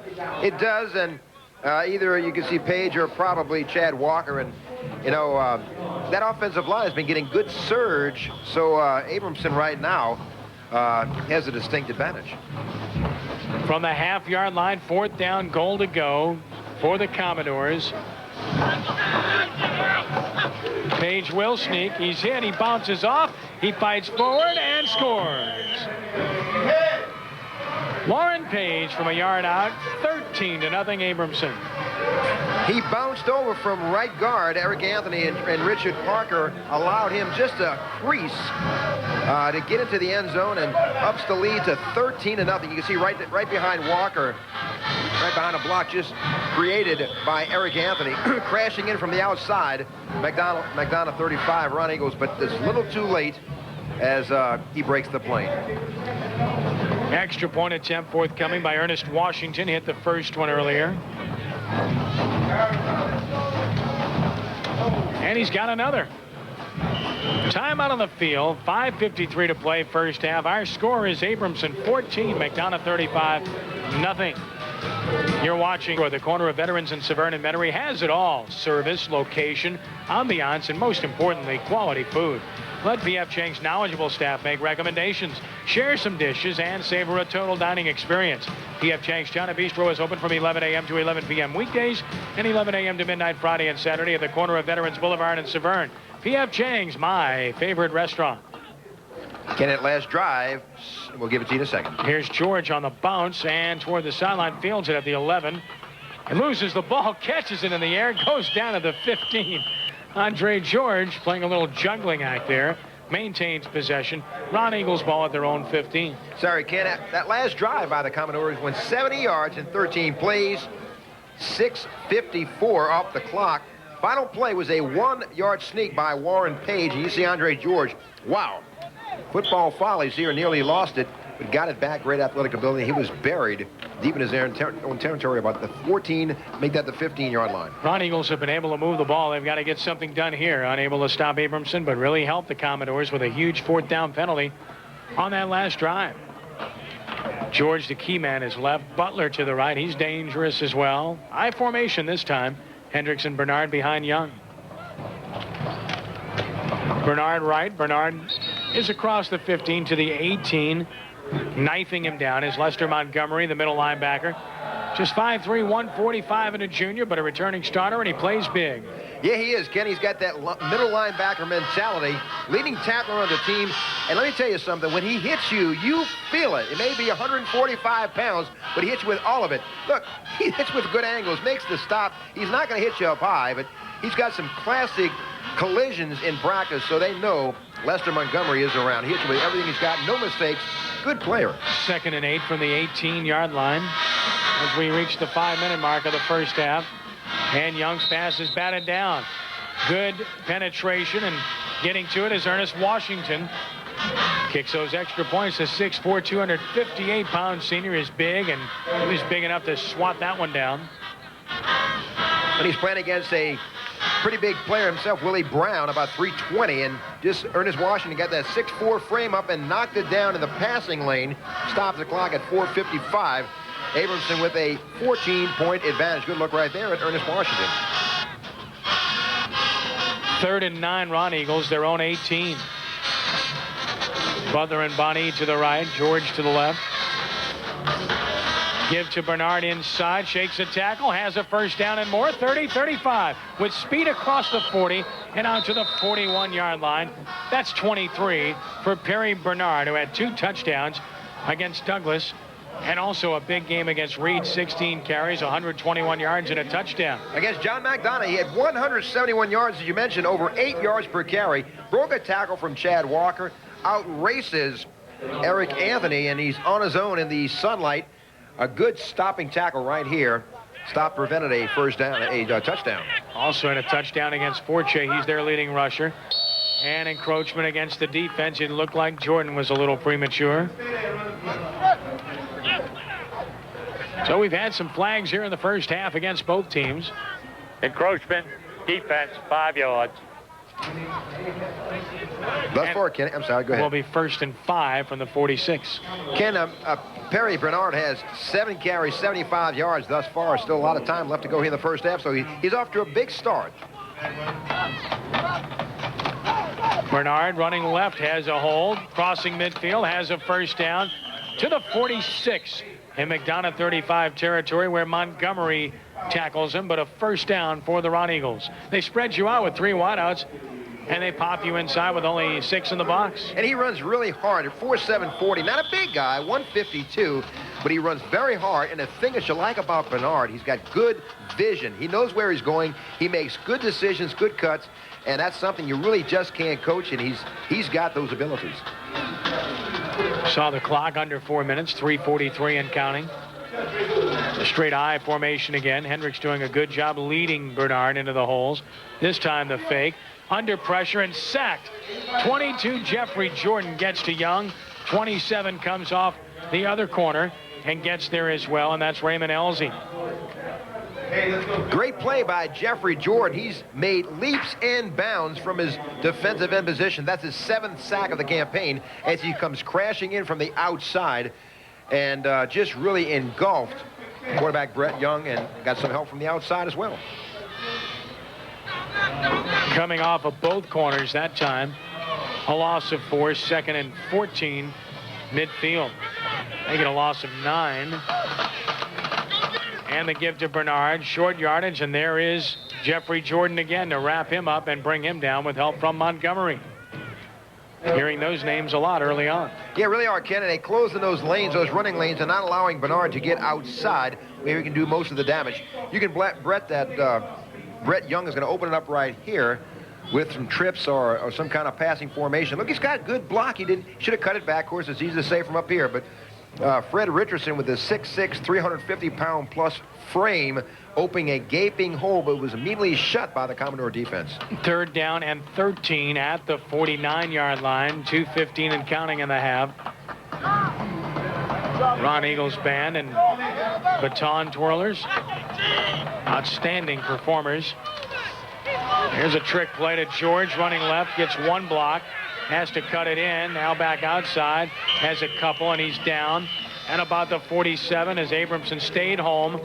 It does, and either you can see Page or probably Chad Walker. And, you know, that offensive line has been getting good surge, so Abramson right now has a distinct advantage. From the half-yard line, 4th down, goal to go for the Commodores. Page will sneak. He's hit. He bounces off. He fights forward and scores. Lauren Page from a yard out, 13-0 Abramson. He bounced over from right guard. Eric Anthony and Richard Parker allowed him just a crease to get into the end zone and ups the lead to 13-0. You can see right behind Walker, right behind a block just created by Eric Anthony, crashing in from the outside. McDonogh 35, Ron Eagles, but it's a little too late as he breaks the plane. Extra point attempt forthcoming by Ernest Washington. Hit the first one earlier. And he's got another. Timeout on the field. 5:53 to play first half. Our score is Abramson 14, McDonogh 35-0. You're watching where the corner of Veterans and Severn and Metairie has it all. Service, location, ambiance, and most importantly, quality food. Let P.F. Chang's knowledgeable staff make recommendations, share some dishes, and savor a total dining experience. P.F. Chang's China Bistro is open from 11 a.m. to 11 p.m. weekdays and 11 a.m. to midnight Friday and Saturday at the corner of Veterans Boulevard in Severn. P.F. Chang's, my favorite restaurant. Kenneth, last drive. We'll give it to you in a second. Here's George on the bounce and toward the sideline, fields it at the 11. And loses the ball, catches it in the air, goes down to the 15. Andre George playing a little juggling act there. Maintains possession. Ron Eagles ball at their own 15. Sorry, Ken. That last drive by the Commodores went 70 yards in 13 plays. 6:54 off the clock. Final play was a 1-yard sneak by Warren Page. And you see Andre George. Wow. Football follies here. Nearly lost it, but got it back. Great athletic ability. He was buried deep in his own territory, about the 14, make that the 15-yard line. Ron Eagles have been able to move the ball. They've got to get something done here. Unable to stop Abramson, but really helped the Commodores with a huge 4th down penalty on that last drive. George, the key man, is left. Butler to the right. He's dangerous as well. I formation this time. Hendricks and Bernard behind Young. Bernard right. Bernard is across the 15 to the 18. Knifing him down is Lester Montgomery, the middle linebacker. Just 5'3", 145 and a junior, but a returning starter, and he plays big. Yeah, he is, Ken. He's got that middle linebacker mentality, leading tackler on the team. And let me tell you something. When he hits you, you feel it. It may be 145 pounds, but he hits you with all of it. Look, he hits with good angles, makes the stop. He's not going to hit you up high, but he's got some classic collisions in practice, so they know Lester Montgomery is around. He hits you with everything he's got. No mistakes. Good player. 2nd and 8 from the 18-yard line as we reach the 5-minute mark of the first half. And Young's pass is batted down. Good penetration, and getting to it is Ernest Washington. Kicks those extra points. The 6'4", 258-pound senior is big, and he was big enough to swat that one down. And he's playing against a pretty big player himself, Willie Brown, about 320, and just Ernest Washington got that 6'4" frame up and knocked it down in the passing lane. Stopped the clock at 4:55. Abramson with a 14-point advantage. Good look right there at Ernest Washington. 3rd and 9, Ron Eagles, their own 18. Butler and Bonnie to the right, George to the left. Give to Bernard inside, shakes a tackle, has a first down and more. 30-35 with speed across the 40 and out to the 41-yard line. That's 23 for Perry Bernard, who had 2 touchdowns against Douglas, and also a big game against Reed. 16 carries, 121 yards and a touchdown. Against John McDonogh, he had 171 yards, as you mentioned, over 8 yards per carry. Broke a tackle from Chad Walker, outraces Eric Anthony, and he's on his own in the sunlight. A good stopping tackle right here. Stop prevented a first down, a touchdown. Also had a touchdown against Forte. He's their leading rusher. And encroachment against the defense. It looked like Jordan was a little premature. So we've had some flags here in the first half against both teams. Encroachment, defense, 5 yards. Thus far, Ken, I'm sorry, go ahead. Will be 1st and 5 from the 46. Ken, Perry Bernard has 7 carries, 75 yards thus far. Still a lot of time left to go here in the first half, so he's off to a big start. Bernard running left, has a hold, crossing midfield, has a first down to the 46 in McDonogh 35 territory, where Montgomery tackles him, but a first down for the Ron Eagles. They spread you out with 3 wideouts, and they pop you inside with only 6 in the box. And he runs really hard at 4'7", 40. Not a big guy, 152, but he runs very hard. And the thing that you like about Bernard, he's got good vision. He knows where he's going. He makes good decisions, good cuts, and that's something you really just can't coach, and he's got those abilities. Saw the clock, under 4 minutes, 3:43 and counting. A straight I formation again. Hendricks doing a good job leading Bernard into the holes. This time the fake. Under pressure and sacked. 22, Jeffrey Jordan gets to Young. 27 comes off the other corner and gets there as well, and that's Raymond Elsie. Great play by Jeffrey Jordan. He's made leaps and bounds from his defensive end position. That's his 7th sack of the campaign as he comes crashing in from the outside and just really engulfed quarterback Brett Young, and got some help from the outside as well. Coming off of both corners that time. A loss of 4, 2nd and 14 midfield. They get a loss of 9. And the give to Bernard, short yardage, and there is Jeffrey Jordan again to wrap him up and bring him down with help from Montgomery. Hearing those names a lot early on. Yeah, really are, Ken. And they closing those lanes, those running lanes, and not allowing Bernard to get outside where he can do most of the damage. You can Brett that Brett Young is going to open it up right here with some trips or some kind of passing formation. Look, he's got good block. He should have cut it back. Of course, it's easy to say from up here, but Fred Richardson with his 6'6", 350-pound plus frame opening a gaping hole, but was immediately shut by the Commodore defense. 3rd down and 13 at the 49-yard line. 2:15 and counting in the half. Ron Eagles band and baton twirlers. Outstanding performers. Here's a trick play to George, running left, gets 1 block, has to cut it in, now back outside, has a couple, and he's down at about the 47 as Abramson stayed home.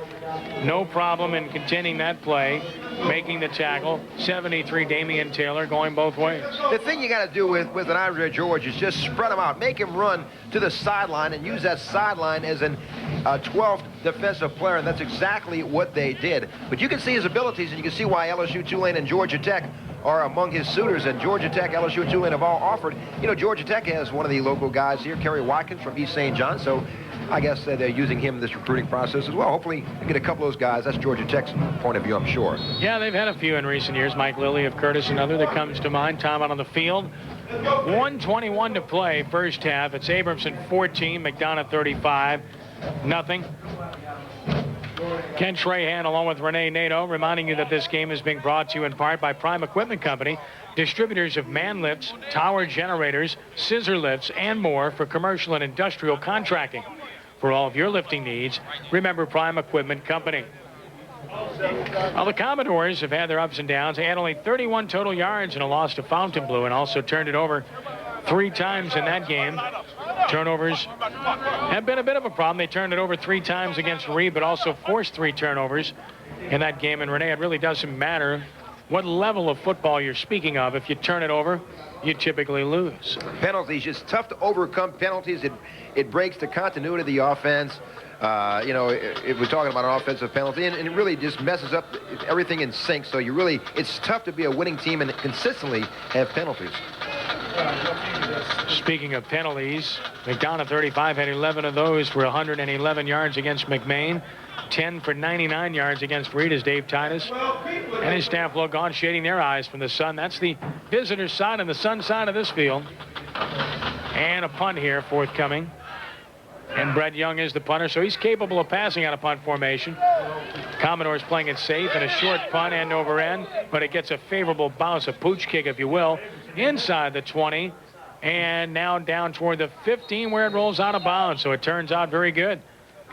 No problem in containing that play, making the tackle. 73, Damian Taylor going both ways. The thing you got to do with an Andre George is just spread him out. Make him run to the sideline and use that sideline as a 12th defensive player, and that's exactly what they did. But you can see his abilities, and you can see why LSU, Tulane, and Georgia Tech are among his suitors, and Georgia Tech, LSU, and Tulane have all offered. You know, Georgia Tech has one of the local guys here, Kerry Watkins from East St. John, so I guess they're using him in this recruiting process as well. Hopefully, they get a couple of those guys. That's Georgia Tech's point of view, I'm sure. Yeah, they've had a few in recent years. Mike Lilly of Curtis, another that comes to mind. Time out on the field. 1:21 to play, first half. It's Abramson 14, McDonogh 35, nothing. Ken Trahan along with Renee Nato reminding you that this game is being brought to you in part by Prime Equipment Company, distributors of man lifts, tower generators, scissor lifts, and more for commercial and industrial contracting. For all of your lifting needs, remember Prime Equipment Company. Well, the Commodores have had their ups and downs. They had only 31 total yards and a loss to Fontainebleau, and also turned it over 3 times in that game. Turnovers have been a bit of a problem. They turned it over 3 times against Reed, but also forced 3 turnovers in that game. And Renee, it really doesn't matter what level of football you're speaking of. If you turn it over, you typically lose. Penalties, just tough to overcome penalties. It breaks the continuity of the offense. You know, if we're talking about an offensive penalty, and it really just messes up everything in sync. So it's tough to be a winning team and consistently have penalties. Speaking of penalties, McDonogh 35 had 11 of those for 111 yards against McMain. 10 for 99 yards against Reed as Dave Titus and his staff look on, shading their eyes from the sun. That's the visitor side and the sun side of this field. And a punt here forthcoming. And Brett Young is the punter, so he's capable of passing out of punt formation. Commodores playing it safe and a short punt end over end, but it gets a favorable bounce, a pooch kick, if you will, inside the 20. And now down toward the 15 where it rolls out of bounds. So it turns out very good.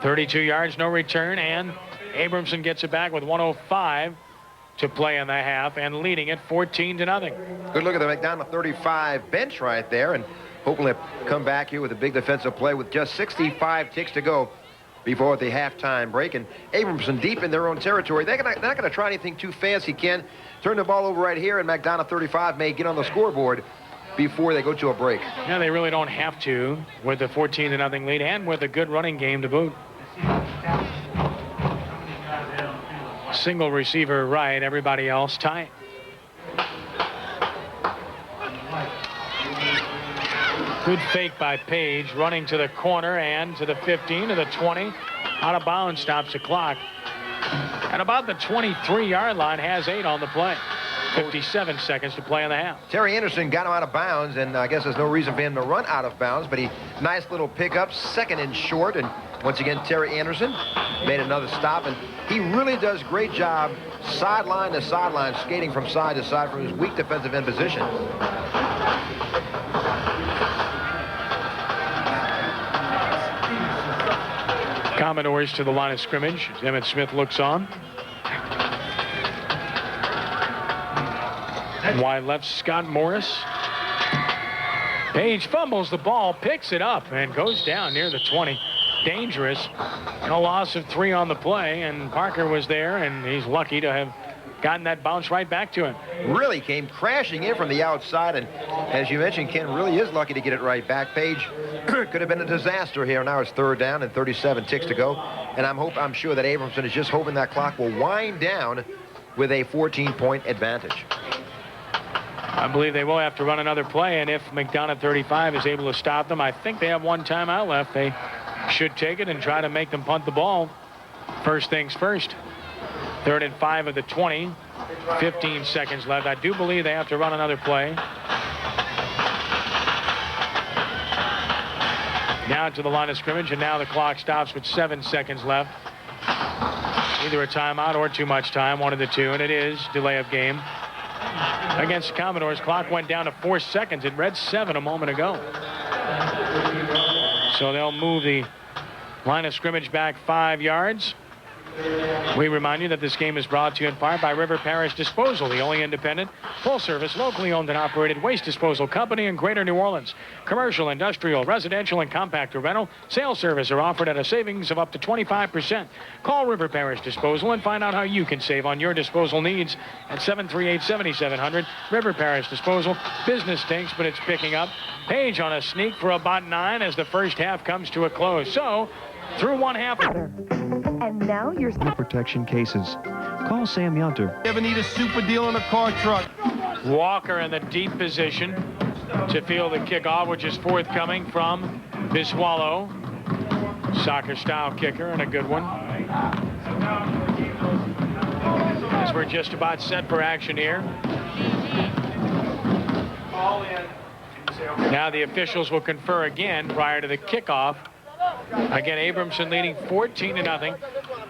32 yards, no return, and Abramson gets it back with 1:05 to play in the half and leading it 14-0. Good look at the McDonogh 35 bench right there, and hopefully come back here with a big defensive play with just 65 ticks to go before the halftime break. And Abramson deep in their own territory. They're not going to try anything too fancy, Ken. Turn the ball over right here, and McDonogh 35 may get on the scoreboard before they go to a break. Yeah, they really don't have to with the 14-0 lead and with a good running game to boot. Single receiver right, everybody else tight. Good fake by Page, running to the corner and to the 15, to the 20. Out of bounds, stops the clock. And about the 23-yard line, has 8 on the play. 57 seconds to play in the half. Terry Anderson got him out of bounds, and I guess there's no reason for him to run out of bounds, but nice little pickup, 2nd and short, and once again, Terry Anderson made another stop, and he really does a great job sideline to sideline, skating from side to side from his weak defensive end position. Commodores to the line of scrimmage. Emmett Smith looks on. Wide left, Scott Morris. Page fumbles the ball, picks it up, and goes down near the 20. Dangerous. A loss of 3 on the play, and Parker was there, and he's lucky to have gotten that bounce right back to him. Really came crashing in from the outside, and as you mentioned, Ken really is lucky to get it right back. Page could have been a disaster here. Now it's 3rd down and 37 ticks to go, and I'm sure that Abramson is just hoping that clock will wind down with a 14-point advantage. I believe they will have to run another play, and if McDonogh 35 is able to stop them, I think they have 1 timeout left. They should take it and try to make them punt the ball. First things first. 3rd and 5 of the 20. 15 seconds left. I do believe they have to run another play. Now to the line of scrimmage, and now the clock stops with 7 seconds left. Either a timeout or too much time, one of the two, and it is delay of game. Against Commodores, clock went down to 4 seconds. It read 7 a moment ago. So they'll move the line of scrimmage back 5 yards. We remind you that this game is brought to you in part by River Parish Disposal, the only independent, full-service, locally owned and operated waste disposal company in Greater New Orleans. Commercial, industrial, residential, and compactor rental sales service are offered at a savings of up to 25%. Call River Parish Disposal and find out how you can save on your disposal needs at 738-7700. River Parish Disposal. Business stinks, but it's picking up. Page on a sneak for about 9 as the first half comes to a close. So, through one half. And now you're protection cases. Call Sam Yunter. Ever need a super deal on a car truck? Walker in the deep position to field the kickoff, which is forthcoming from Biswallow. Soccer-style kicker and a good one. As we're just about set for action here. Now the officials will confer again prior to the kickoff. Again, Abramson leading 14-0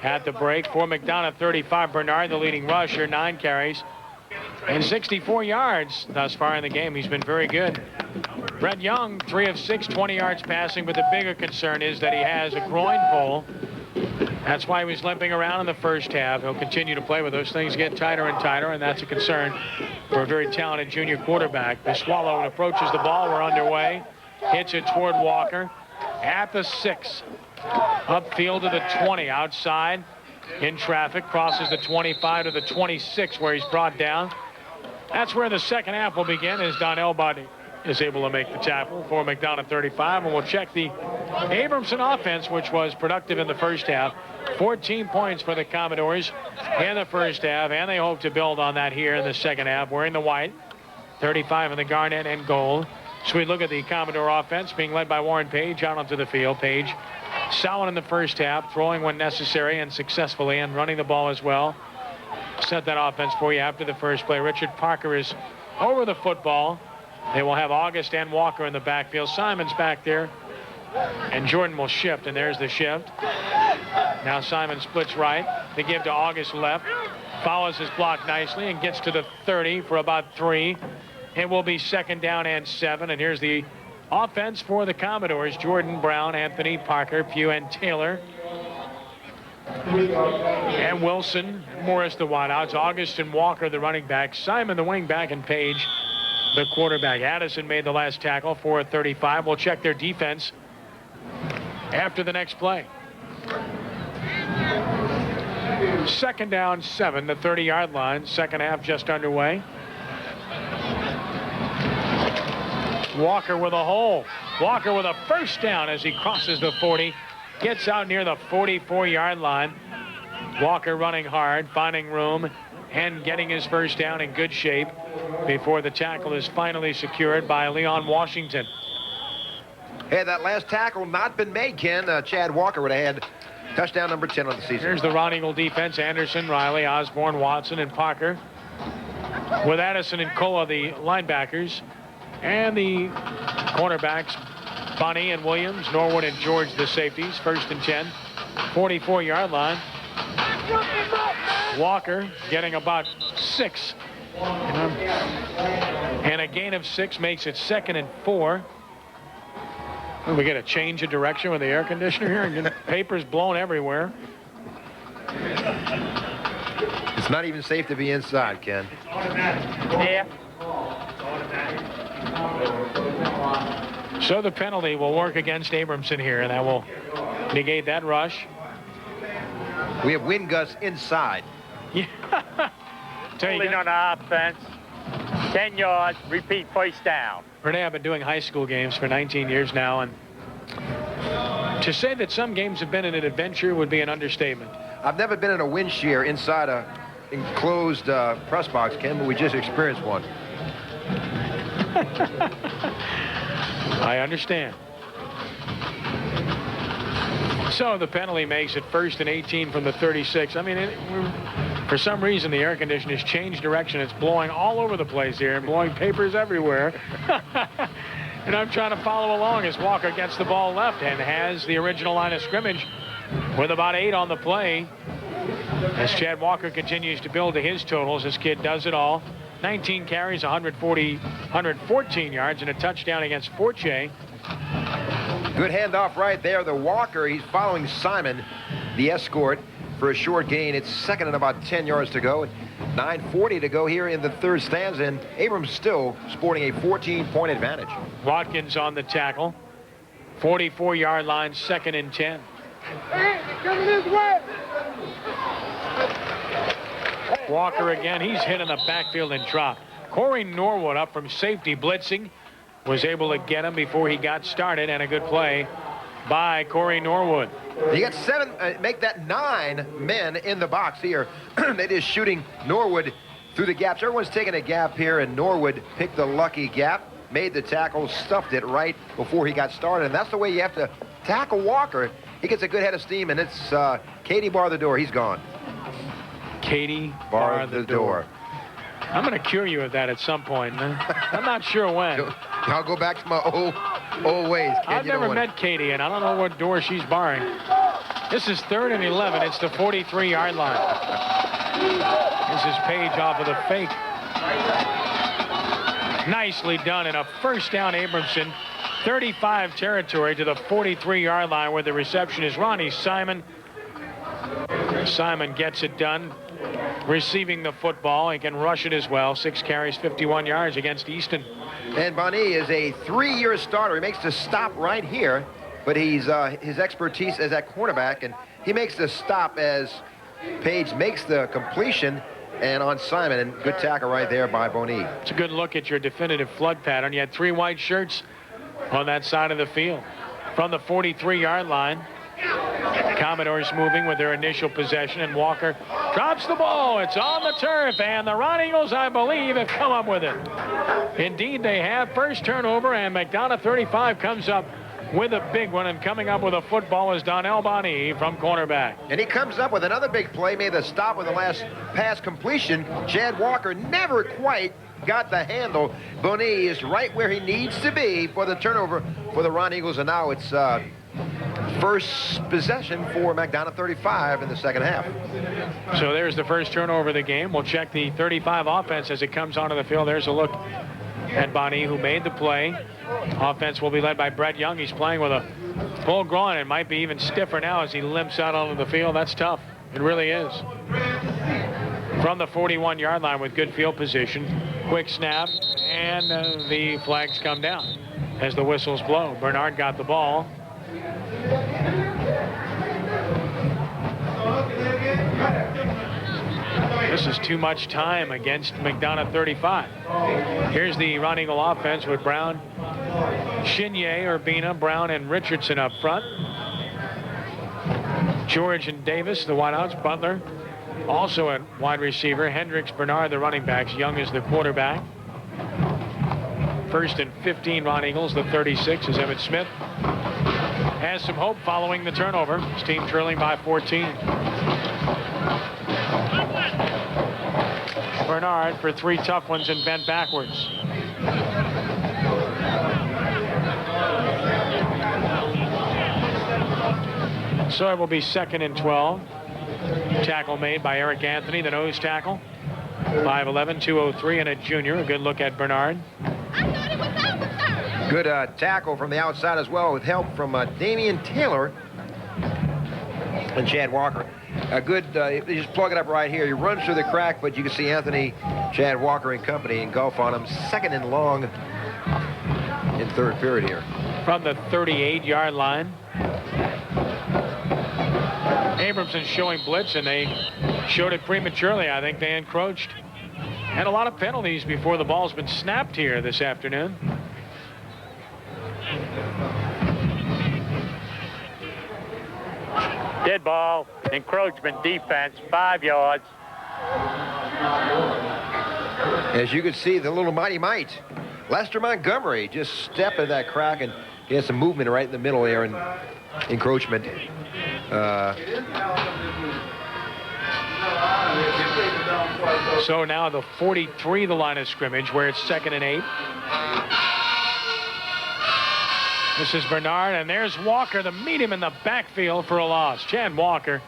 at the break. For McDonogh, 35. Bernard, the leading rusher, 9 carries and 64 yards thus far in the game. He's been very good. Brett Young, 3 of 6, 20 yards passing, but the bigger concern is that he has a groin pull. That's why he was limping around in the first half. He'll continue to play, but those things get tighter and tighter, and that's a concern for a very talented junior quarterback. Biswallow approaches the ball. We're underway. Hits it toward Walker. At the 6, upfield to the 20, outside in traffic, crosses the 25 to the 26 where he's brought down. That's where the second half will begin as Don Elbody is able to make the tackle for McDonogh 35. And we'll check the Abramson offense, which was productive in the first half. 14 points for the Commodores in the first half, and they hope to build on that here in the second half. Wearing the white, 35 in the garnet and gold. So we look at the Commodore offense being led by Warren Page out onto the field. Page solid in the first half, throwing when necessary and successfully, and running the ball as well. Set that offense for you after the first play. Richard Parker is over the football. They will have August and Walker in the backfield. Simon's back there, and Jordan will shift, and there's the shift. Now Simon splits right. They give to August left. Follows his block nicely and gets to the 30 for about 3. It will be 2nd down and 7. And here's the offense for the Commodores. Jordan, Brown, Anthony, Parker, Pugh, and Taylor. And Wilson, Morris, the wideouts. August and Walker, the running back. Simon, the wing back, and Page, the quarterback. Addison made the last tackle for a 35. We'll check their defense after the next play. 2nd down, 7, the 30-yard line. Second half just underway. Walker with a hole. Walker with a first down as he crosses the 40. Gets out near the 44-yard line. Walker running hard, finding room, and getting his first down in good shape before the tackle is finally secured by Leon Washington. Had that last tackle not been made, Ken, Chad Walker would have had touchdown number 10 on the season. Here's the Ron Eagle defense. Anderson, Riley, Osborne, Watson, and Parker. With Addison and Kola, the linebackers. And the cornerbacks, Bunny and Williams, Norwood and George, the safeties. 1st and 10, 44-yard line. Walker getting about 6. And a gain of 6 makes it 2nd and 4. Well, we get a change of direction with the air conditioner here and get papers blown everywhere. It's not even safe to be inside, Ken. Yeah. So the penalty will work against Abramson here, and that will negate that rush. We have wind gusts inside. Yeah. Holding on the offense. 10 yards, repeat first down. Renee, I've been doing high school games for 19 years now, and to say that some games have been an adventure would be an understatement. I've never been in a wind shear inside a enclosed press box, Ken, but we just experienced one. I understand. So the penalty makes it 1st and 18 from the 36. I mean, for some reason, the air conditioner's changed direction. It's blowing all over the place here and blowing papers everywhere. And I'm trying to follow along as Walker gets the ball left and has the original line of scrimmage with about 8 on the play. As Chad Walker continues to build to his totals, this kid does it all. 19 carries, 114 yards, and a touchdown against Forche. Good handoff right there. The Walker, he's following Simon, the escort. for a short gain. It's second and about 10 yards to go. 9:40 to go here in the third stanza, and Abrams still sporting a 14-point advantage. Watkins on the tackle. 44-yard line, second and 10. Walker again. He's hit in the backfield and dropped. Corey Norwood up from safety blitzing. Was able to get him before he got started, and a good play by Corey Norwood. You got 7, make that 9 men in the box here. They just shooting Norwood through the gaps. Everyone's taking a gap here, and Norwood picked the lucky gap, made the tackle, stuffed it right before he got started. And that's the way you have to tackle Walker. He gets a good head of steam, and it's Katie bar the door. He's gone. Katie bar the door. I'm going to cure you of that at some point. I'm not sure when. I'll go back to my old ways. I've never met Katie, and I don't know what door she's barring. This is 3rd and 11. It's the 43-yard line. This is Page off of the fake. Nicely done, and a first down, Abramson. 35 territory to the 43-yard line where the reception is Ronnie Simon. Simon gets it done. Receiving the football, he can rush it as well. 6 carries, 51 yards against Easton. And Bonnie is a 3-year starter. He makes the stop right here, but he's his expertise is at cornerback, and he makes the stop as Page makes the completion and on Simon, and good tackle right there by Bonnie. It's a good look at your definitive flood pattern. You had 3 white shirts on that side of the field. From the 43-yard line, Commodores moving with their initial possession, and Walker drops the ball. It's on the turf, and the Ron Eagles, I believe, have come up with it. Indeed, they have. First turnover, and McDonogh 35 comes up with a big one, and coming up with a football is Donnell Bonnie from cornerback. And he comes up with another big play, made the stop with the last pass completion. Chad Walker never quite got the handle. Bonnie is right where he needs to be for the turnover for the Ron Eagles, and now it's first possession for McDonogh 35 in the second half. So there's the first turnover of the game. We'll check the 35 offense as it comes onto the field. There's a look at Bonnie, who made the play. Offense will be led by Brett Young. He's playing with a full groin and might be even stiffer now as he limps out onto the field. That's tough. It really is. From the 41-yard line with good field position. Quick snap, and the flags come down as the whistles blow. Bernard got the ball. This is too much time against McDonogh 35. Here's the Ron Eagle offense with Brown, Chenier, Urbina, Brown, and Richardson up front. George and Davis, the wideouts. Butler, also at wide receiver. Hendricks, Bernard, the running backs. Young is the quarterback. First and 15, Ron Eagles. The 36 is Emmett Smith. Has some hope following the turnover. His team trailing by 14. Bernard for 3 tough ones and bent backwards. So it will be 2nd and 12. Tackle made by Eric Anthony, the nose tackle. 5'11", 203, and a junior. A good look at Bernard. Good tackle from the outside as well, with help from Damian Taylor and Chad Walker. A good, you just plug it up right here. He runs through the crack, but you can see Anthony, Chad Walker, and company engulf on him. 2nd and long in third period here. From the 38-yard line. Abramson showing blitz, and they showed it prematurely. I think they encroached. Had a lot of penalties before the ball's been snapped here this afternoon. Dead ball, encroachment defense, 5 yards. As you can see, the little mighty might. Lester Montgomery just stepped in that crack, and he has some movement right in the middle there, and encroachment. So now the 43, the line of scrimmage, where it's 2nd and 8. This is Bernard, and there's Walker to meet him in the backfield for a loss. Chad Walker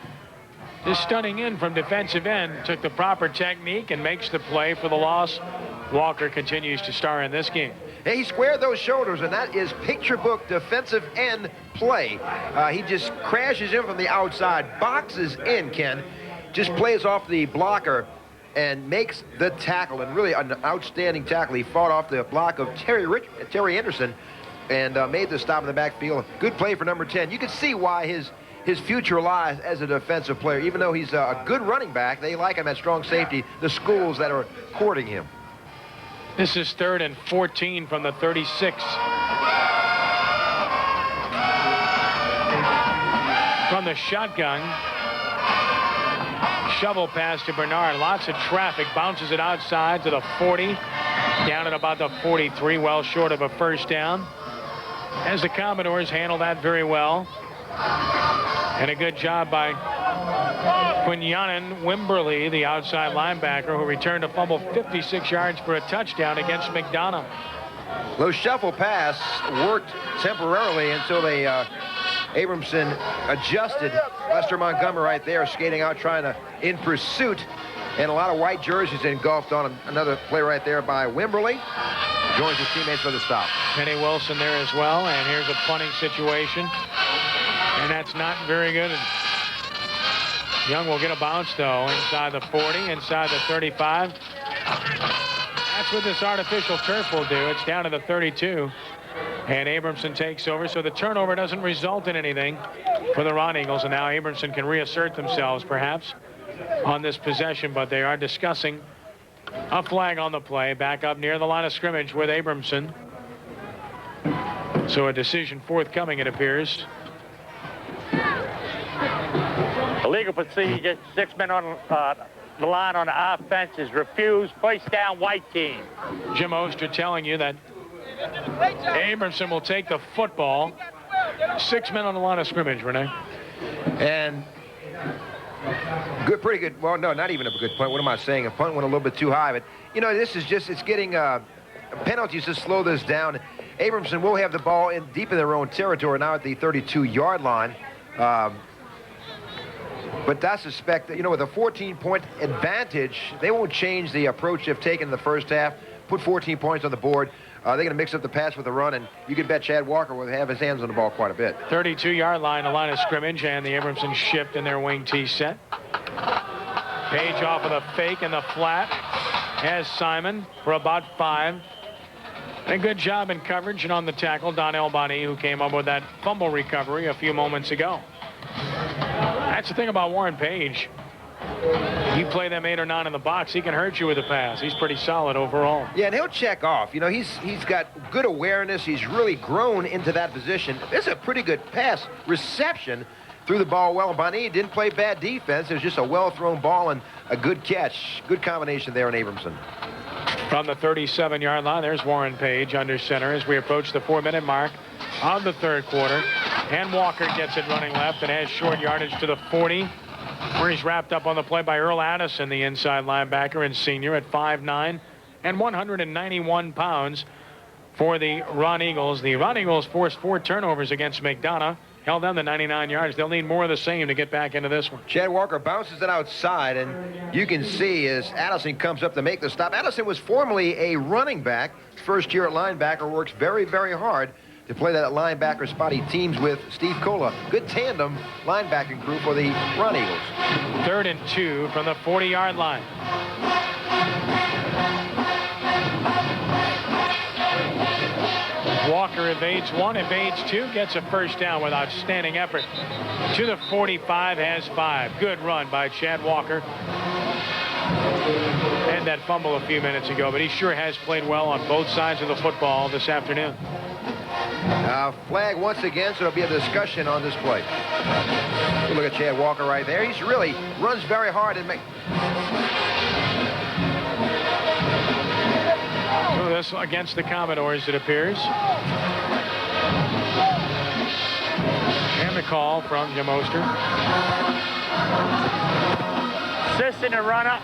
is stunning in from defensive end, took the proper technique and makes the play for the loss. Walker continues to star in this game. Hey, he squared those shoulders, and that is picture book defensive end play. He just crashes in from the outside, boxes in, Ken, just plays off the blocker and makes the tackle, and really an outstanding tackle. He fought off the block of Terry Anderson and made the stop in the backfield. Good play for number 10. You can see why his future lies as a defensive player. Even though he's a good running back, they like him at strong safety, the schools that are courting him. This is 3rd and 14 from the 36. From the shotgun, shovel pass to Bernard. Lots of traffic. Bounces it outside to the 40. Down at about the 43, well short of a first down. As the Commodores handle that very well. And a good job by Quinyanan Wimberly, the outside linebacker, who returned a fumble 56 yards for a touchdown against McDonogh. Those shuffle pass worked temporarily until they Abramson adjusted. Lester Montgomery right there skating out, trying to in pursuit, and a lot of white jerseys engulfed on him. Another play right there by Wimberly. Joins his teammates for the stop. Penny Wilson there as well, and here's a punting situation. And that's not very good. Young will get a bounce, though, inside the 40, inside the 35. That's what this artificial turf will do. It's down to the 32. And Abramson takes over, so the turnover doesn't result in anything for the Ron Eagles. And now Abramson can reassert themselves, perhaps, on this possession. But they are discussing a flag on the play, back up near the line of scrimmage with Abramson. So a decision forthcoming, it appears. Illegal procedure, 6 men on the line on the offense is refused. First down, white team. Jim Oster telling you that Abramson will take the football. 6 men on the line of scrimmage, Renee. And good, pretty good. Well, no, not even a good punt. What am I saying? A punt went a little bit too high. But, you know, this is just, it's getting penalties to slow this down. Abramson will have the ball in deep in their own territory now at the 32-yard line. But I suspect that, you know, with a 14-point advantage, they won't change the approach they've taken in the first half. Put 14 points on the board. They're going to mix up the pass with the run, and you can bet Chad Walker will have his hands on the ball quite a bit. 32-yard line, the line of scrimmage, and the Abramson shift in their wing tee set. Page off of the fake and the flat. Has Simon for about 5. A good job in coverage and on the tackle, Don Elbani, who came up with that fumble recovery a few moments ago. That's the thing about Warren Page. You play them 8 or 9 in the box, he can hurt you with a pass. He's pretty solid overall. Yeah, and he'll check off. You know, he's got good awareness. He's really grown into that position. This is a pretty good pass reception. Threw the ball well. Bonnie didn't play bad defense. It was just a well-thrown ball and a good catch. Good combination there in Abramson. From the 37-yard line, there's Warren Page under center as we approach the 4-minute mark of the third quarter. And Walker gets it running left and has short yardage to the 40, where he's wrapped up on the play by Earl Addison, the inside linebacker and senior at 5'9" and 191 pounds for the Ron Eagles. The Ron Eagles forced 4 turnovers against McDonogh, held them to 99 yards. They'll need more of the same to get back into this one. Chad Walker bounces it outside, and you can see as Addison comes up to make the stop. Addison was formerly a running back. First year at linebacker, works very, very hard to play that linebacker spot. He teams with Steve Cola. Good tandem linebacking crew for the Ron Eagles. 3rd and 2 from the 40-yard line. Walker evades 1, evades 2, gets a first down with outstanding effort. To the 45, has 5. Good run by Chad Walker. And that fumble a few minutes ago, but he sure has played well on both sides of the football this afternoon. Flag once again, so it'll be a discussion on this play. Look at Chad Walker right there. He's really runs very hard and So this against the Commodores, it appears. And the call from Jim Oster. Assisting the runner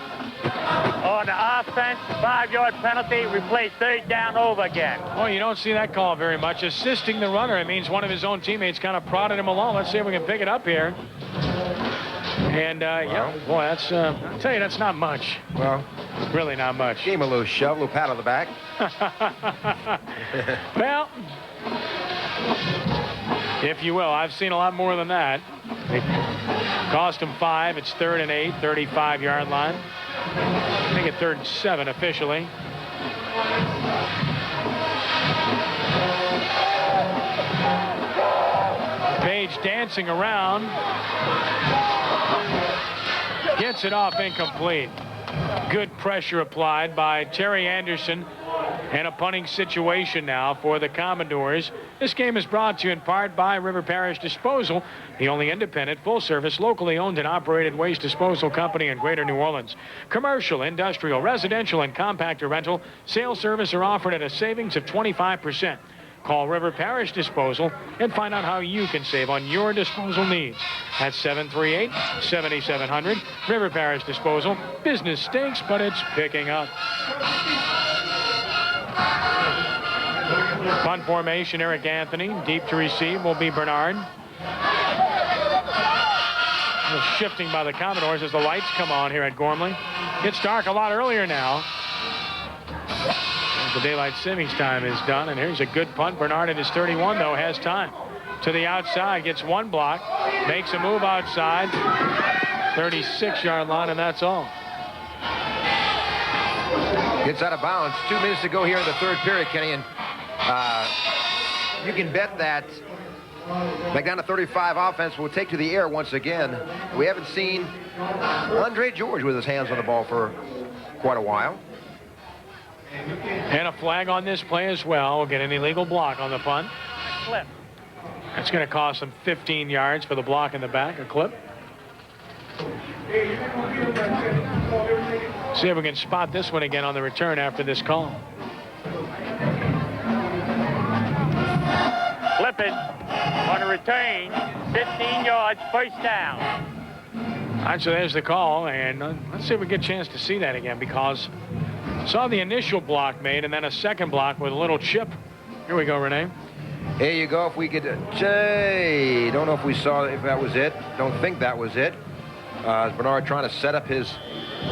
on the offense, 5-yard penalty, replay 3rd down over again. Oh, you don't see that call very much. Assisting the runner, it means one of his own teammates kind of prodded him along. Let's see if we can pick it up here. And, yeah, boy, that's, I'll tell you, that's not much. Well, Really not much. gave him a little shove, a little pat on the back. Well, if you will, I've seen a lot more than that. It cost him 5. It's 3rd and 8, 35-yard line. I think it's 3rd and 7 officially. Page dancing around. Gets it off incomplete. Good pressure applied by Terry Anderson, and a punting situation now for the Commodores. This game is brought to you in part by River Parish Disposal, the only independent, full-service, locally owned and operated waste disposal company in Greater New Orleans. Commercial, industrial, residential, and compactor rental sales service are offered at a savings of 25%. Call River Parish Disposal and find out how you can save on your disposal needs. At 738-7700. River Parish Disposal. Business stinks, but it's picking up. Punt formation, Eric Anthony. Deep to receive will be Bernard. A little shifting by the Commodores as the lights come on here at Gormley. Gets dark a lot earlier now. The daylight savings time is done, and here's a good punt. Bernard at his 31, though, has time. To the outside, gets one block, makes a move outside, 36-yard line, and that's all. Gets out of bounds. 2 minutes to go here in the 3rd period, Kenny, and you can bet that McDonogh 35 offense will take to the air once again. We haven't seen Andre George with his hands on the ball for quite a while. And a flag on this play as well. We'll get an illegal block on the punt. Clip. That's going to cost him 15 yards for the block in the back, a clip. See if we can spot this one again on the return after this call. Flipping on a return, 15 yards, first down. All right, so there's the call, and let's see if we get a chance to see that again, because saw the initial block made and then a second block with a little chip. Here we go, Renee. Here you go. If we could, Jay, don't know if we saw if that was it. Don't think that was it. Bernard trying to set up his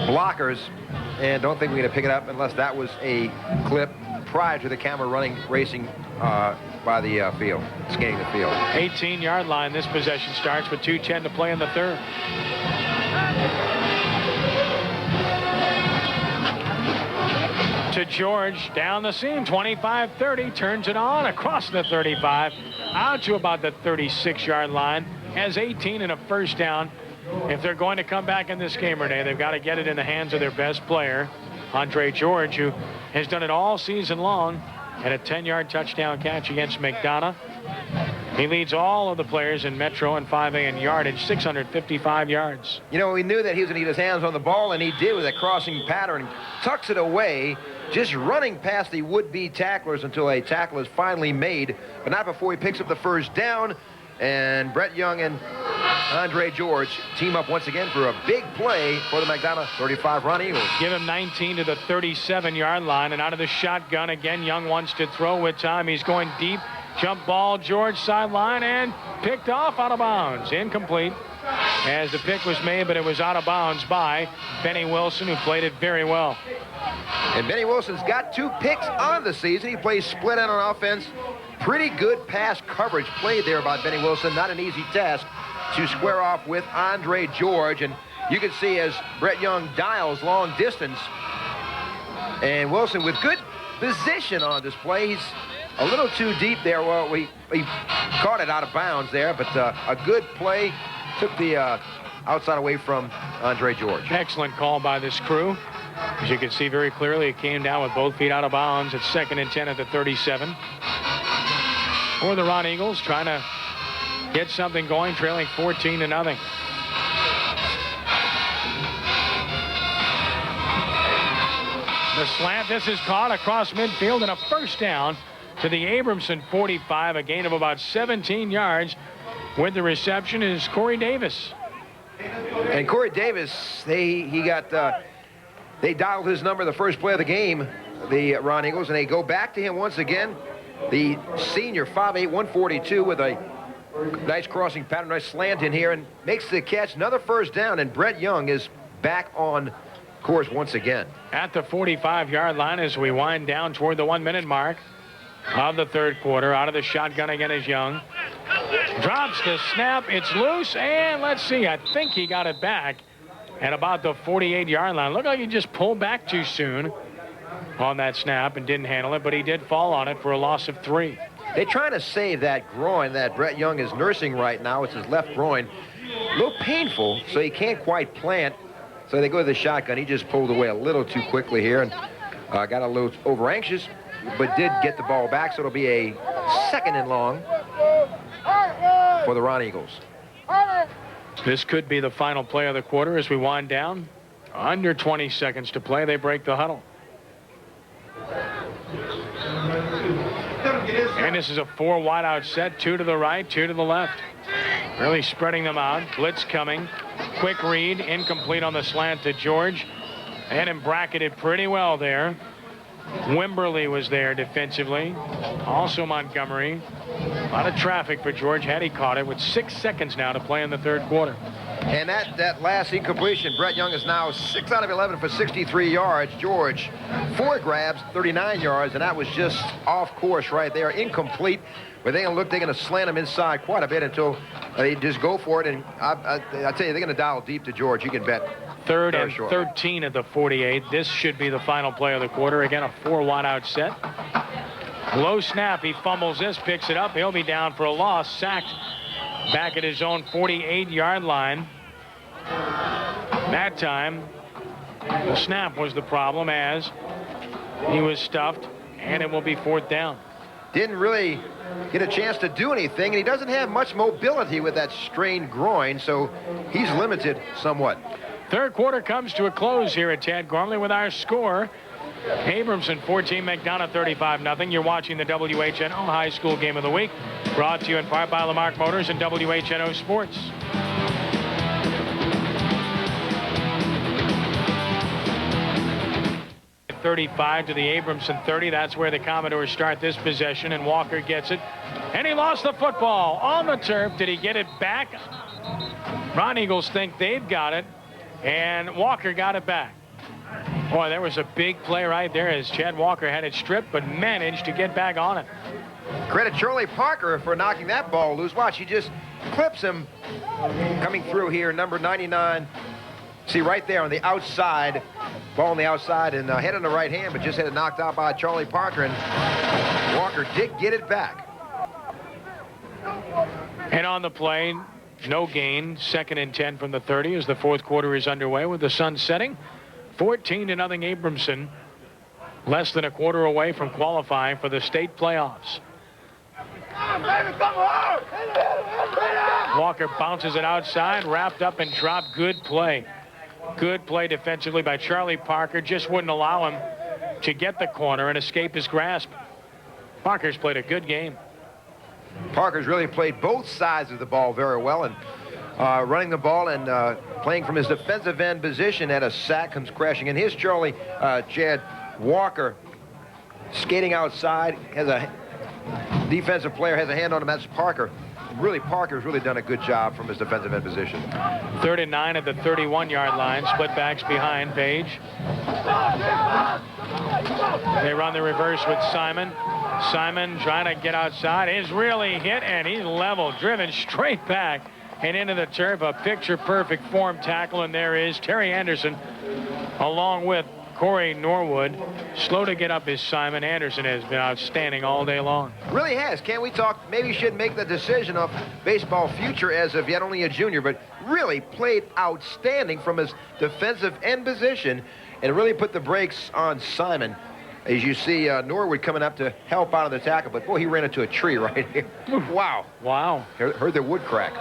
blockers, and don't think we're going to pick it up unless that was a clip prior to the camera racing by the field, skating the field. 18-yard line. This possession starts with 2:10 to play in the 3rd. To George, down the seam, 25-30, turns it on across the 35, out to about the 36-yard line, has 18 and a first down. If they're going to come back in this game, Renee, they've got to get it in the hands of their best player, Andre George, who has done it all season long, and a 10-yard touchdown catch against McDonogh. He leads all of the players in Metro and 5A in yardage, 655 yards. You know, we knew that he was going to get his hands on the ball, and he did with a crossing pattern. Tucks it away, just running past the would-be tacklers until a tackle is finally made, but not before he picks up the first down. And Brett Young and Andre George team up once again for a big play for the McDonogh 35 Run Eagles. Give him 19 to the 37-yard line, and out of the shotgun again, Young wants to throw with time. He's going deep. Jump ball, George sideline, and picked off out of bounds. Incomplete, as the pick was made, but it was out of bounds by Benny Wilson, who played it very well. And Benny Wilson's got 2 picks on the season. He plays split end on offense. Pretty good pass coverage played there by Benny Wilson. Not an easy task to square off with Andre George. And you can see as Brett Young dials long distance. And Wilson with good position on display. He's a little too deep there. Well, he caught it out of bounds there, but a good play. Took the outside away from Andre George. Excellent call by this crew. As you can see very clearly, it came down with both feet out of bounds. It's 2nd and 10 at the 37. For the Ron Eagles, trying to get something going, trailing 14-0. The slant, this is caught across midfield, and a first down to the Abramson 45, a gain of about 17 yards. With the reception is Corey Davis. And Corey Davis, they dialed his number the first play of the game, the Ron Eagles, and they go back to him once again. The senior, 5'8", 142, with a Nice crossing pattern, nice slant in here, and makes the catch. Another first down, and Brett Young is back on course once again. At the 45-yard line as we wind down toward the 1-minute mark of the third quarter. Out of the shotgun again is Young. Drops the snap. It's loose, and let's see. I think he got it back at about the 48-yard line. Looked like he just pulled back too soon on that snap and didn't handle it, but he did fall on it for a loss of 3. They're trying to save that groin that Brett Young is nursing right now. It's his left groin. A little painful, so he can't quite plant. So they go to the shotgun. He just pulled away a little too quickly here and got a little over anxious, but did get the ball back. So it'll be a 2nd and long for the Ron Eagles. This could be the final play of the quarter as we wind down. Under 20 seconds to play. They break the huddle. And this is a 4 wideout set. 2 to the right, 2 to the left. Really spreading them out. Blitz coming. Quick read. Incomplete on the slant to George. Had him bracketed pretty well there. Wimberly was there defensively. Also Montgomery. A lot of traffic for George had he caught it with 6 seconds now to play in the third quarter. And that last incompletion, Brett Young is now 6 out of 11 for 63 yards. George, 4 grabs, 39 yards, and that was just off course right there. Incomplete, but they're going to slant him inside quite a bit until they just go for it. And I tell you, they're going to dial deep to George. You can bet. 3rd and 13 at the 48. This should be the final play of the quarter. Again, a 4 wideout set. Low snap. He fumbles this, picks it up. He'll be down for a loss. Sacked back at his own 48-yard line. That time, the snap was the problem as he was stuffed, and it will be 4th down. Didn't really get a chance to do anything, and he doesn't have much mobility with that strained groin, so he's limited somewhat. Third quarter comes to a close here at Tad Gormley with our score. Abramson 14, McDonogh 35-0. You're watching the WHNO High School Game of the Week, brought to you in part by Lamarck Motors and WHNO Sports. 35 to the Abramson 30. That's where the Commodores start this possession, and Walker gets it. And he lost the football on the turf. Did he get it back? Ron Eagles think they've got it, and Walker got it back. Boy, there was a big play right there as Chad Walker had it stripped, but managed to get back on it. Credit Charlie Parker for knocking that ball loose. Watch, he just clips him coming through here, number 99. See right there on the outside, ball on the outside, and head on the right hand, but just had it knocked out by Charlie Parker, and Walker did get it back. And on the play, no gain. 2nd and 10 from the 30 as the fourth quarter is underway with the sun setting. 14-0 Abramson. Less than a quarter away from qualifying for the state playoffs. Walker bounces it outside, wrapped up and dropped. Good play. Good play defensively by Charlie Parker. Just wouldn't allow him to get the corner and escape his grasp. Parker's played a good game. Parker's really played both sides of the ball very well, and running the ball and playing from his defensive end position at a sack comes crashing in. Here's Charlie Chad Walker skating outside, has a defensive player, has a hand on him. That's Parker. Really, Parker's really done a good job from his defensive end position. 3rd and 9 at the 31-yard line. Split backs behind Page. They run the reverse with Simon. Simon trying to get outside. Is really hit, and he's level, driven straight back and into the turf. A picture-perfect form tackle, and there is Terry Anderson along with Corey Norwood. Slow to get up is Simon. Anderson has been outstanding all day long. Really has. Can we talk? Maybe you should make the decision of baseball future as of yet only a junior, but really played outstanding from his defensive end position and really put the brakes on Simon. As you see Norwood coming up to help out on the tackle, but boy, he ran into a tree right here. Wow. Wow. Heard the wood crack.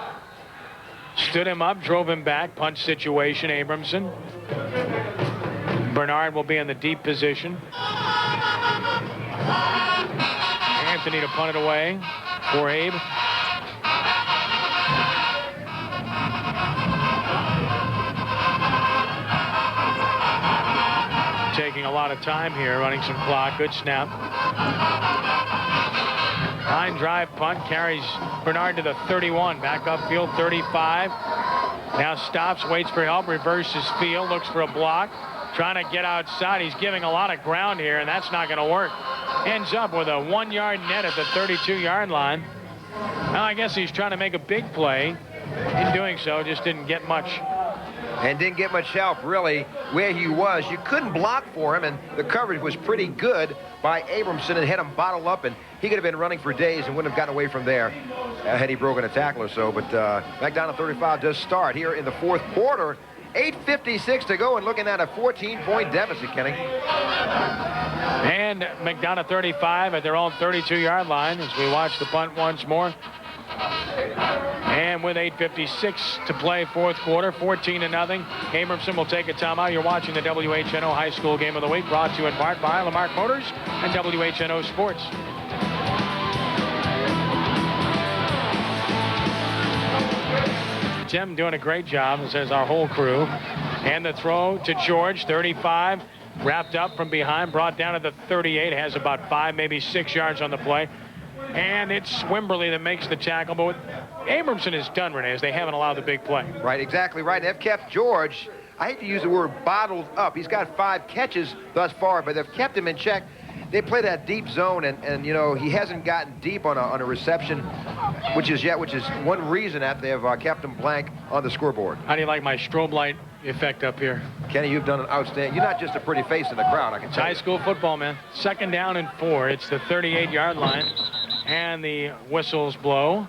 Stood him up, drove him back. Punch situation, Abramson. Bernard will be in the deep position. Anthony to punt it away for Abe. Taking a lot of time here, running some clock. Good snap. Line drive punt carries Bernard to the 31. Back upfield, 35. Now stops, waits for help, reverses field, looks for a block. Trying to get outside. He's giving a lot of ground here, and that's not going to work. Ends up with a 1-yard net at the 32-yard line. Well, I guess he's trying to make a big play. In doing so, just didn't get much. And didn't get much help, really, where he was. You couldn't block for him, and the coverage was pretty good by Abramson and had him bottled up, and he could have been running for days and wouldn't have gotten away from there had he broken a tackle or so. But McDonogh 35 does start here in the fourth quarter. 8:56 to go and looking at a 14-point deficit, Kenny. And McDonogh 35 at their own 32-yard line as we watch the punt once more. And with 8:56 to play, fourth quarter, 14-0. Abramson will take a timeout. You're watching the WHNO High School Game of the Week, brought to you in part by Lamarck Motors and WHNO Sports. Tim doing a great job, as says our whole crew. And the throw to George, 35, wrapped up from behind, brought down to the 38, has about 5, maybe 6 yards on the play. And it's Wimberly that makes the tackle, but what Abramson has done, Renee, is they haven't allowed the big play. Right, exactly right. They've kept George, I hate to use the word bottled up. He's got 5 catches thus far, but they've kept him in check. They play that deep zone, and you know, he hasn't gotten deep on a reception, which is one reason that they've kept him blank on the scoreboard. How do you like my strobe light effect up here? Kenny, you've done an outstanding. You're not just a pretty face in the crowd, I can tell you. High school football, man. 2nd down and 4. It's the 38-yard line, and the whistles blow.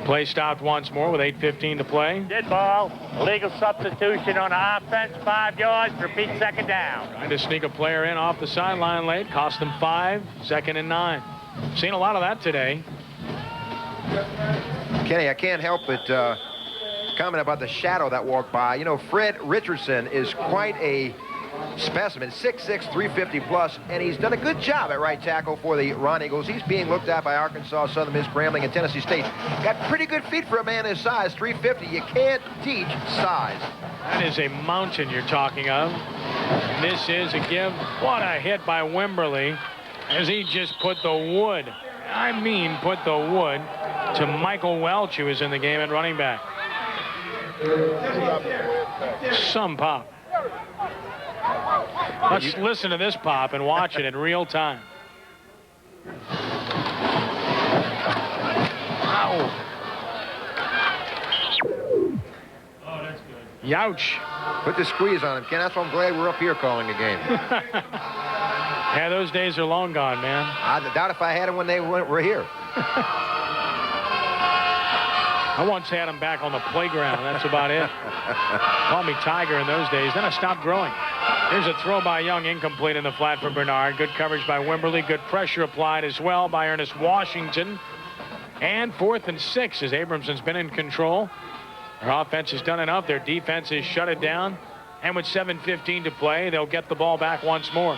Play stopped once more with 8:15 to play. Dead ball. Legal substitution on the offense. 5 yards. Repeat 2nd down. Trying to sneak a player in off the sideline late. Cost them 5. 2nd and 9. Seen a lot of that today. Kenny, I can't help but comment about the shadow that walked by. You know, Fred Richardson is quite a specimen, 6'6", 350 plus, and he's done a good job at right tackle for the Ron Eagles. He's being looked at by Arkansas, Southern Miss, Grambling, and Tennessee State. Got pretty good feet for a man his size, 350. You can't teach size. That is a mountain you're talking of. And this is a give. What a hit by Wimberly as he just put the wood, I mean put the wood, to Michael Welch, who is in the game at running back. Some pop. Let's listen to this pop and watch it in real time. Ow. Oh, that's good. Youch. Put the squeeze on him, Ken. That's why I'm glad we're up here calling a game. Yeah, those days are long gone, man. I doubt if I had him when they were here. I once had him back on the playground. That's about it. Called me Tiger in those days. Then I stopped growing. Here's a throw by Young, incomplete in the flat for Bernard. Good coverage by Wimberly. Good pressure applied as well by Ernest Washington. And 4th and 6 as Abramson's been in control. Their offense has done enough. Their defense has shut it down. And with 7:15 to play, they'll get the ball back once more.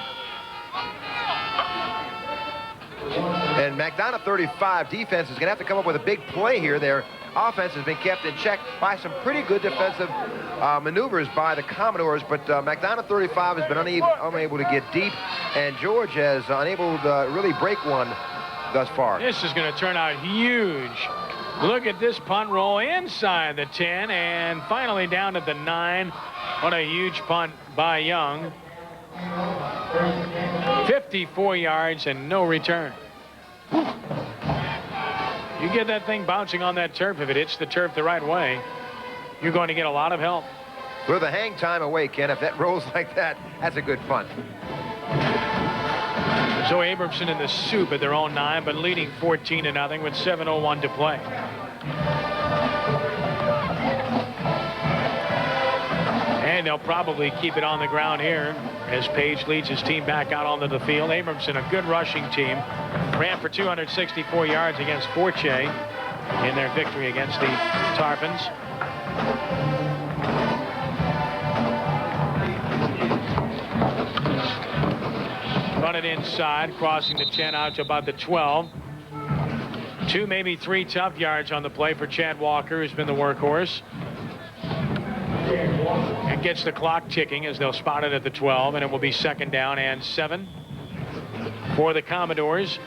And McDonogh 35 defense is going to have to come up with a big play here. Their offense has been kept in check by some pretty good defensive maneuvers by the Commodores, but McDonogh 35 has been unable to get deep, and George has unable to really break one thus far. This is going to turn out huge. Look at this punt roll inside the 10 and finally down to the 9. What a huge punt by Young. 54 yards and no return. You get that thing bouncing on that turf, if it hits the turf the right way, you're going to get a lot of help. With a hang time away, Ken, if that rolls like that, that's a good punt. So Abramson in the soup at their own 9, but leading 14-0 with 7:01 to play. And they'll probably keep it on the ground here as Page leads his team back out onto the field. Abramson, a good rushing team, ran for 264 yards against Forche in their victory against the Tarpons. Run it inside, crossing the 10 out to about the 12. 2, maybe 3 tough yards on the play for Chad Walker, who's been the workhorse. And gets the clock ticking as they'll spot it at the 12, and it will be 2nd down and 7. for the Commodores.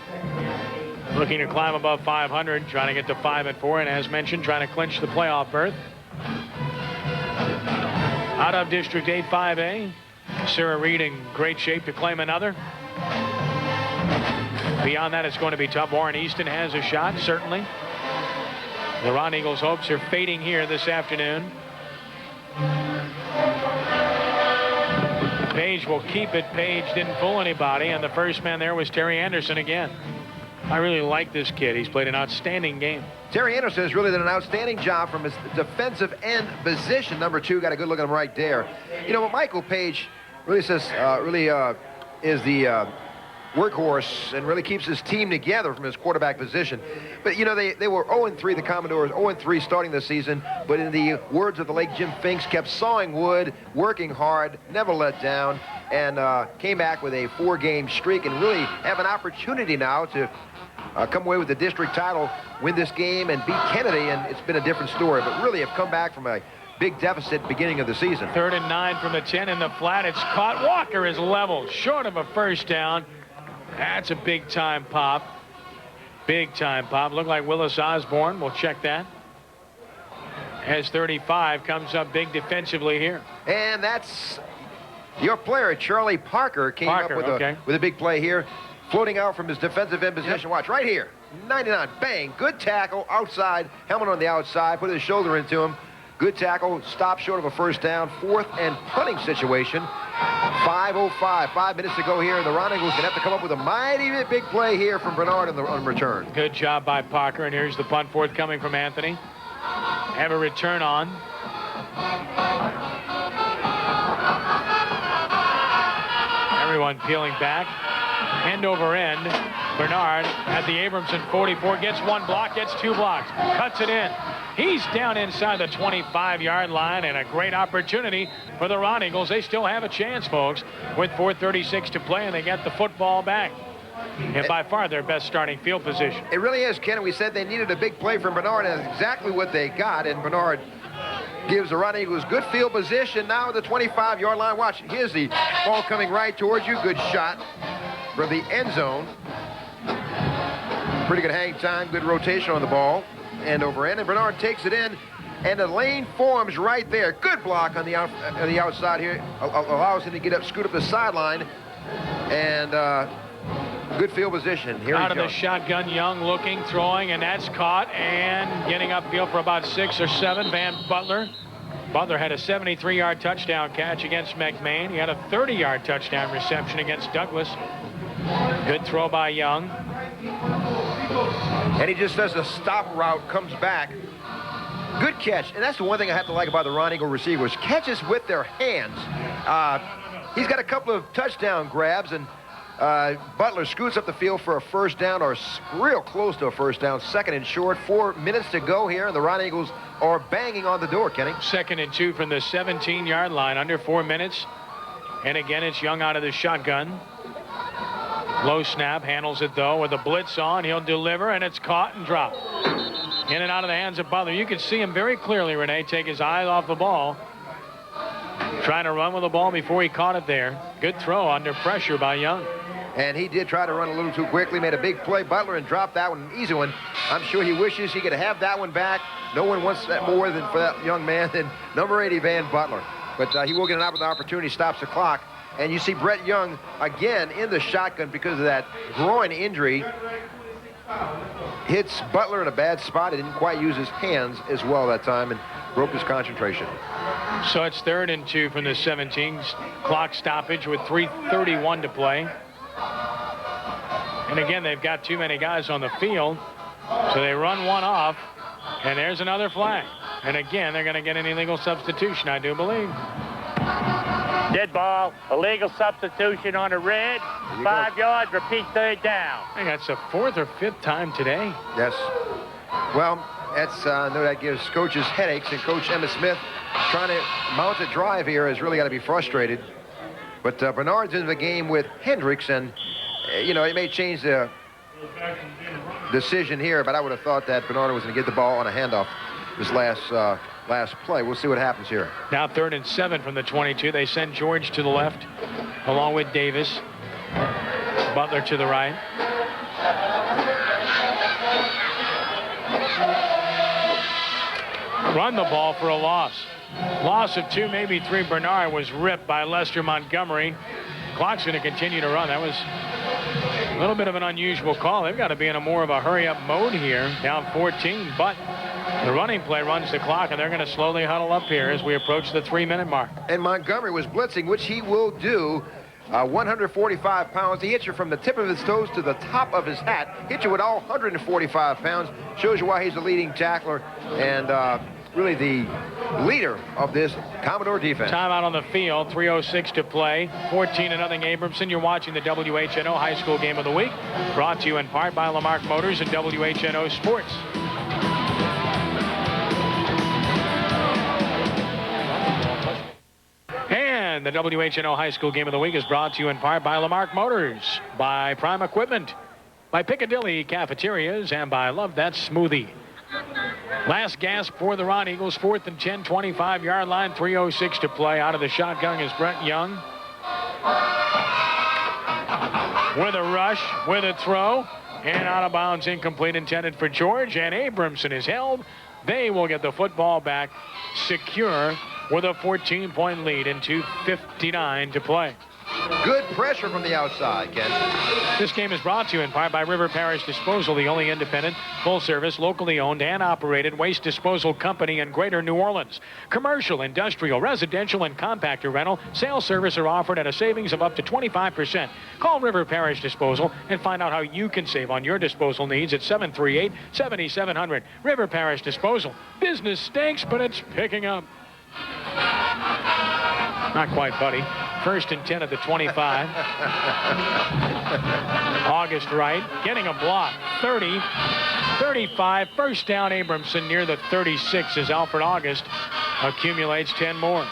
Looking to climb above 500, trying to get to 5-4, and as mentioned, trying to clinch the playoff berth. Out of District 8 5A, Sarah Reed in great shape to claim another. Beyond that, it's going to be tough. Warren Easton has a shot, certainly. The Ron Eagles' hopes are fading here this afternoon. Page will keep it. Page didn't fool anybody, and the first man there was Terry Anderson again. I really like this kid. He's played an outstanding game. Terry Anderson has really done an outstanding job from his defensive end position. Number 2, got a good look at him right there. You know what, Michael Page really says, is the workhorse and really keeps his team together from his quarterback position. But, you know, they were 0-3, the Commodores, 0-3 starting the season. But in the words of the late Jim Finks, kept sawing wood, working hard, never let down, and came back with a 4-game streak and really have an opportunity now to come away with the district title, win this game, and beat Kennedy, and it's been a different story. But really have come back from a big deficit beginning of the season. 3rd and 9 from the 10 in the flat. It's caught. Walker is level, short of a first down. That's a big-time pop. Big-time pop. Looked like Willis Osborne. We'll check that. As 35 comes up big defensively here. And that's your player, Charlie Parker, came up with a big play here. Floating out from his defensive end position. Yep. Watch, right here. 99, bang, good tackle, outside, helmet on the outside, put his shoulder into him. Good tackle, stop short of a first down, 4th and punting situation. 5:05, 5 minutes to go here. The Ron Eagles going to have to come up with a mighty big play here from Bernard on return. Good job by Parker, and here's the punt forthcoming from Anthony. Have a return on. Everyone peeling back. End over end. Bernard at the Abramson 44 gets 1 block, gets 2 blocks, cuts it in. He's down inside the 25-yard line, and a great opportunity for the Ron Eagles. They still have a chance, folks, with 4:36 to play, and they get the football back. And by far their best starting field position. It really is, Ken. We said they needed a big play from Bernard, and that's exactly what they got. And Bernard gives the Ron Eagles good field position now at the 25-yard line. Watch, here's the ball coming right towards you. Good shot from the end zone. Pretty good hang time, good rotation on the ball. End over end, and Bernard takes it in, and the lane forms right there. Good block on the outside here. Allows him to get up, scoot up the sideline, and good field position. Here out of the shotgun, Young looking, throwing, and that's caught, and getting upfield for about 6 or 7, Van Butler. Butler had a 73-yard touchdown catch against McMahon. He had a 30-yard touchdown reception against Douglas. Good throw by Young. And he just does a stop route, comes back. Good catch. And that's the one thing I have to like about the Ron Eagle receivers. Catches with their hands. He's got a couple of touchdown grabs, and Butler scoots up the field for a first down, or real close to a first down. 2nd and short. 4 minutes to go here, and the Ron Eagles are banging on the door, Kenny. 2nd and 2 from the 17-yard line, under 4 minutes. And again, it's Young out of the shotgun. Low snap, handles it though with a blitz on. He'll deliver, and it's caught and dropped. In and out of the hands of Butler. You can see him very clearly, Renee, take his eyes off the ball. Trying to run with the ball before he caught it there. Good throw under pressure by Young. And he did try to run a little too quickly, made a big play, Butler, and dropped that one, an easy one. I'm sure he wishes he could have that one back. No one wants that more than for that young man than number 80, Van Butler. But he will get an opportunity, stops the clock. And you see Brett Young again in the shotgun because of that groin injury. Hits Butler in a bad spot. He didn't quite use his hands as well that time and broke his concentration. So it's 3rd and 2 from the 17. Clock stoppage with 3:31 to play. And again, they've got too many guys on the field. So they run one off. And there's another flag. And again, they're going to get an illegal substitution, I do believe. Dead ball, illegal substitution on a red, 5 yards, repeat 3rd down. I think that's the 4th or 5th time today. Yes. Well, that's, I know that gives coaches headaches, and Coach Emmett Smith trying to mount a drive here has really got to be frustrated. But Bernard's in the game with Hendricks, and, you know, it may change the decision here, but I would have thought that Bernard was going to get the ball on a handoff this last play. We'll see what happens here. Now 3rd and 7 from the 22. They send George to the left along with Davis. Butler to the right. Run the ball for a loss. Loss of 2, maybe 3. Bernard was ripped by Lester Montgomery. Clock's going to continue to run. That was a little bit of an unusual call. They've got to be in a more of a hurry-up mode here, down 14. But the running play runs the clock, and they're going to slowly huddle up here as we approach the 3-minute mark. And Montgomery was blitzing, which he will do. 145 pounds. He hits you from the tip of his toes to the top of his hat. Hits you with all 145 pounds. Shows you why he's the leading tackler and really the leader of this Commodore defense. Timeout on the field. 3:06 to play. 14-0 Abramson. You're watching the WHNO High School Game of the Week. Brought to you in part by Lamarck Motors and WHNO Sports. And the WHNO High School Game of the Week is brought to you in part by Lamarck Motors, by Prime Equipment, by Piccadilly Cafeterias, and by Love That Smoothie. Last gasp for the Ron Eagles. 4th and 10, 25-yard line. 3:06 to play. Out of the shotgun is Brett Young. With a rush, with a throw, and out of bounds, incomplete, intended for George. And Abramson is held. They will get the football back secure with a 14-point lead and 2:59 to play. Good pressure from the outside, Ken. This game is brought to you in part by River Parish Disposal, the only independent, full-service, locally owned and operated waste disposal company in Greater New Orleans. Commercial, industrial, residential, and compactor rental, sales service are offered at a savings of up to 25%. Call River Parish Disposal and find out how you can save on your disposal needs at 738-7700. River Parish Disposal. Business stinks, but it's picking up. Not quite, buddy. 1st and 10 at the 25. August right, getting a block. 30, 35, first down Abramson near the 36 as Alfred August accumulates 10 more.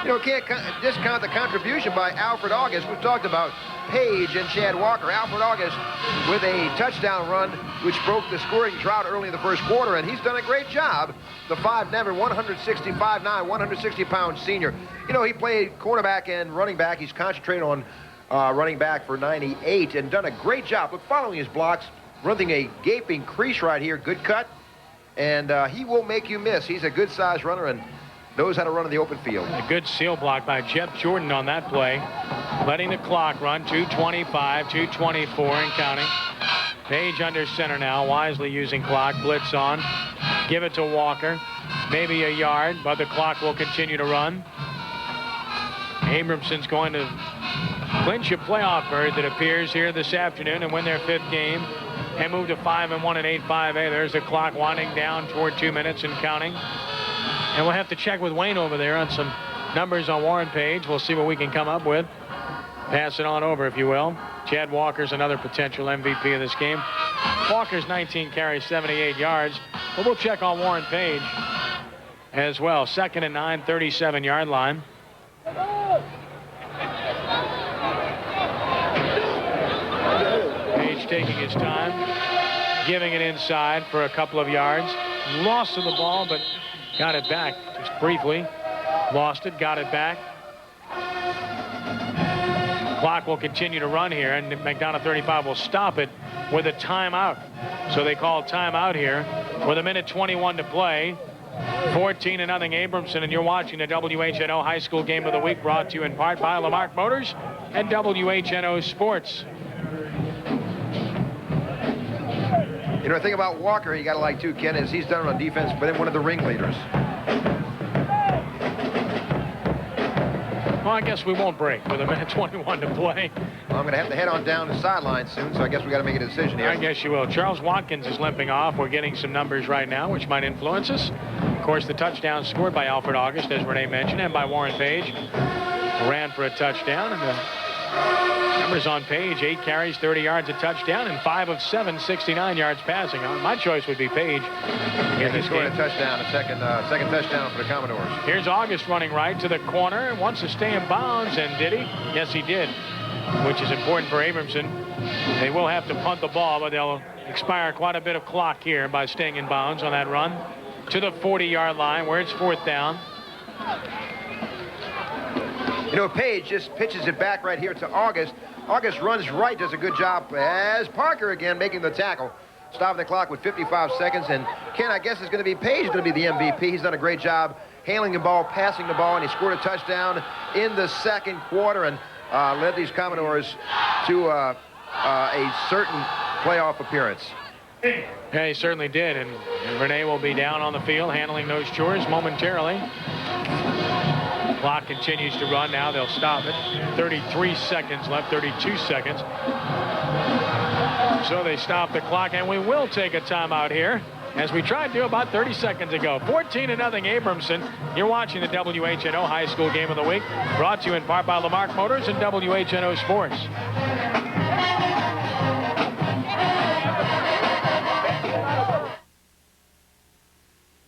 You know, can't discount the contribution by Alfred August. We've talked about Page and Chad Walker. Alfred August with a touchdown run, which broke the scoring drought early in the first quarter, and he's done a great job. The 5'9", 165'9", 160-pound senior. You know, he played cornerback and running back. He's concentrated on running back for 98 and done a great job. But following his blocks, running a gaping crease right here, good cut, and he will make you miss. He's a good-sized runner and knows how to run in the open field. A good seal block by Jeff Jordan on that play. Letting the clock run. 2:25, 2:24 and counting. Page under center now. Wisely using clock. Blitz on. Give it to Walker. Maybe a yard, but the clock will continue to run. Abramson's going to clinch a playoff berth, it appears, here this afternoon and win their 5th game and move to 5-1 and 8-5A. There's the clock winding down toward 2 minutes and counting. And we'll have to check with Wayne over there on some numbers on Warren Page. We'll see what we can come up with. Pass it on over, if you will. Chad Walker's another potential MVP of this game. Walker's 19 carries, 78 yards. But we'll check on Warren Page as well. 2nd and 9, 37-yard line. Page taking his time, giving it inside for a couple of yards. Loss of the ball, but got it back just briefly. Lost it, got it back. Clock will continue to run here, and McDonogh 35 will stop it with a timeout. So they call timeout here with 1:21 to play. 14-0 Abramson, and you're watching the WHNO High School Game of the Week, brought to you in part by Lamarck Motors and WHNO Sports. You know, the thing about Walker, you got to like too, Ken, is he's done it on defense, but then one of the ringleaders. Well, I guess we won't break with 1:21 to play. Well, I'm going to have to head on down the sideline soon, so I guess we got to make a decision here. I guess you will. Charles Watkins is limping off. We're getting some numbers right now, which might influence us. Of course, the touchdown scored by Alfred August, as Renee mentioned, and by Warren Page. Ran for a touchdown, and the numbers on Page: 8 carries, 30 yards, a touchdown, and 5 of 7, 69 yards passing. My choice would be Page. Yeah, he scored a touchdown, a second touchdown for the Commodores. Here's August running right to the corner and wants to stay in bounds, and did he? Yes, he did, which is important for Abramson. They will have to punt the ball, but they'll expire quite a bit of clock here by staying in bounds on that run to the 40-yard line where it's 4th down. You know, Page just pitches it back right here to August. August runs right, does a good job as Parker again making the tackle. Stopping the clock with 55 seconds. And Ken, I guess it's going to be Page going to be the MVP. He's done a great job handling the ball, passing the ball, and he scored a touchdown in the second quarter and led these Commodores to a certain playoff appearance. Yeah, he certainly did. And Renee will be down on the field handling those chores momentarily. Clock continues to run now. They'll stop it. 33 seconds left, 32 seconds. So they stop the clock, and we will take a timeout here, as we tried to do about 30 seconds ago. 14-0 Abramson. You're watching the WHNO High School Game of the Week, brought to you in part by Lamarck Motors and WHNO Sports.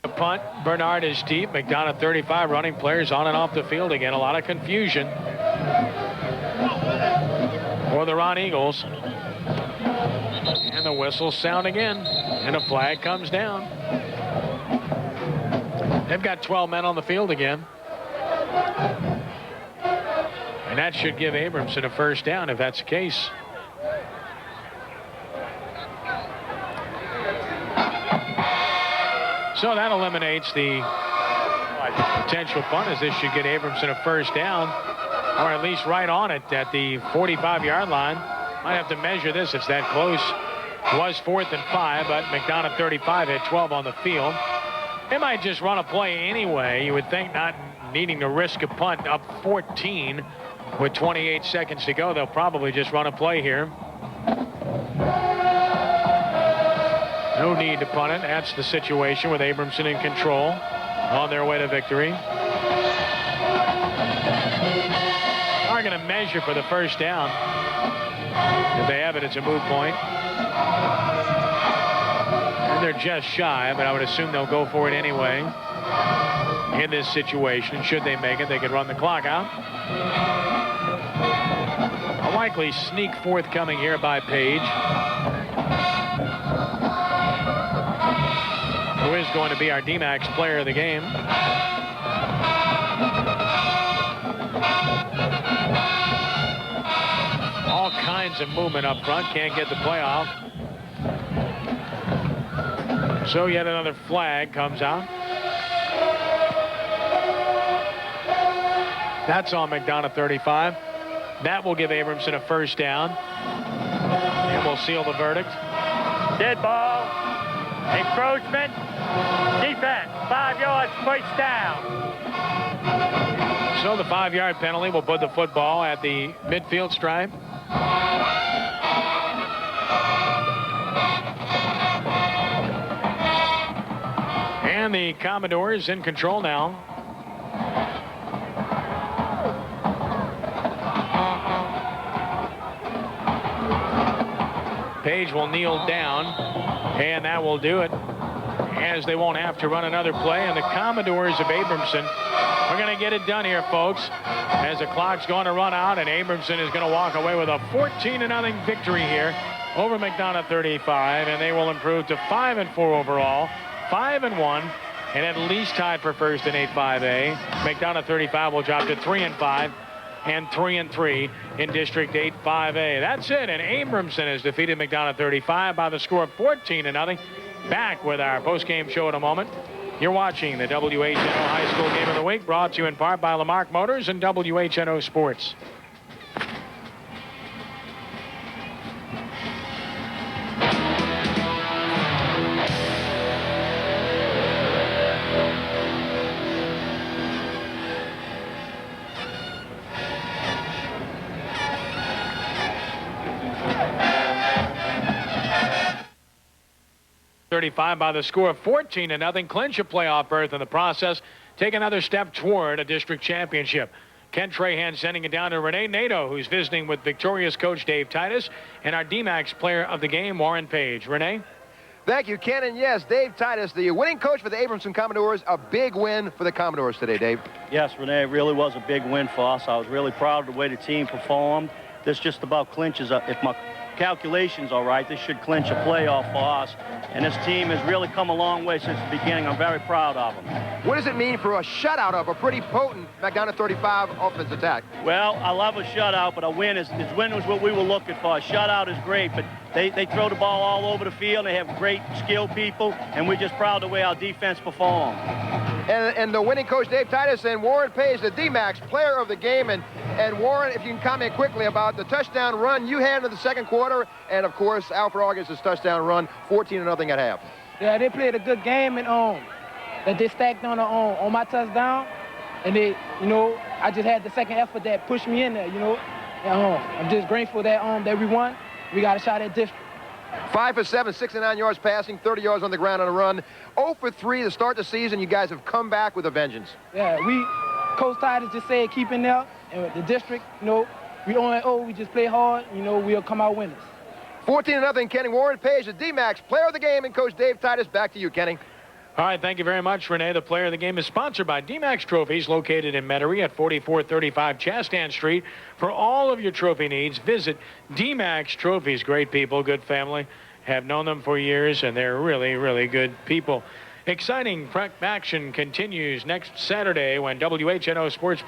The punt, Bernard is deep. McDonogh 35, running players on and off the field again. A lot of confusion for the Ron Eagles. And the whistles sound again, and a flag comes down. They've got 12 men on the field again. And that should give Abramson a first down if that's the case. So that eliminates the potential punt, as this should get Abramson a first down, or at least right on it at the 45-yard line. Might have to measure this. It's that close. It was 4th and 5, but McDonogh 35 had 12 on the field. They might just run a play anyway. You would think, not needing to risk a punt up 14 with 28 seconds to go. They'll probably just run a play here. No need to punt it. That's the situation with Abramson in control on their way to victory. Are going to measure for the first down. If they have it, it's a moot point. And they're just shy, but I would assume they'll go for it anyway in this situation. Should they make it, they could run the clock out. A likely sneak forthcoming here by Page, who is going to be our D-Max player of the game. All kinds of movement up front. Can't get the play off. So yet another flag comes out. That's on McDonogh 35. That will give Abramson a first down. And we'll seal the verdict. Dead ball. Encroachment. Defense. 5 yards. First down. So the 5-yard penalty will put the football at the midfield stripe. And the Commodores in control now. Page will kneel down, and that will do it, as they won't have to run another play. And the Commodores of Abramson are going to get it done here, folks, as the clock's going to run out, and Abramson is going to walk away with a 14-0 victory here over McDonogh 35, and they will improve to 5-4 overall, 5-1, and at least tied for first in 8-5A. McDonogh 35 will drop to 3-5 and 3-3 in District 8-5A. That's it, and Abramson has defeated McDonogh 35 by the score of 14-0. Back with our post-game show in a moment. You're watching the WHNO High School Game of the Week, brought to you in part by Lamarck Motors and WHNO Sports. By the score of 14-0, clinch a playoff berth in the process, take another step toward a district championship. Ken Trahan sending it down to Renee Nadeau, who's visiting with victorious coach Dave Titus, and our D-Max player of the game, Warren Page. Renee? Thank you, Ken. And yes, Dave Titus, the winning coach for the Abramson Commodores. A big win for the Commodores today, Dave. Yes, Renee, it really was a big win for us. I was really proud of the way the team performed. This just about clinches if calculations are right, this should clinch a playoff for us. And this team has really come a long way since the beginning. I'm very proud of them. What does it mean for a shutout of a pretty potent McDonogh 35 offense attack? Well, I love a shutout, but a win is what we were looking for. A shutout is great, but they throw the ball all over the field. They have great skilled people, and we're just proud of the way our defense performed. And the winning coach, Dave Titus, and Warren Page, the D-Max player of the game. And Warren, if you can comment quickly about the touchdown run you had in the second quarter, and of course, Alfred August's touchdown run, 14-0 at half. Yeah, they played a good game, and that they stacked on my touchdown, and they, I just had the second effort that pushed me in there, I'm just grateful that we won. We got a shot at district. 5 for 7, 69 yards passing, 30 yards on the ground on a run. 0 for 3 to start the season. You guys have come back with a vengeance. Yeah, Coach Titus just said keep in there, and with the district, we on we just play hard, we'll come out winners. 14-0, Kenny. Warren Page, the D-Max player of the game, and Coach Dave Titus, back to you, Kenny. All right, thank you very much, Renee. The player of the game is sponsored by D-Max Trophies, located in Metairie at 4435 Chastan Street. For all of your trophy needs, visit D-Max Trophies. Great people, good family. Have known them for years, and they're really, really good people. Exciting action continues next Saturday when WHNO Sports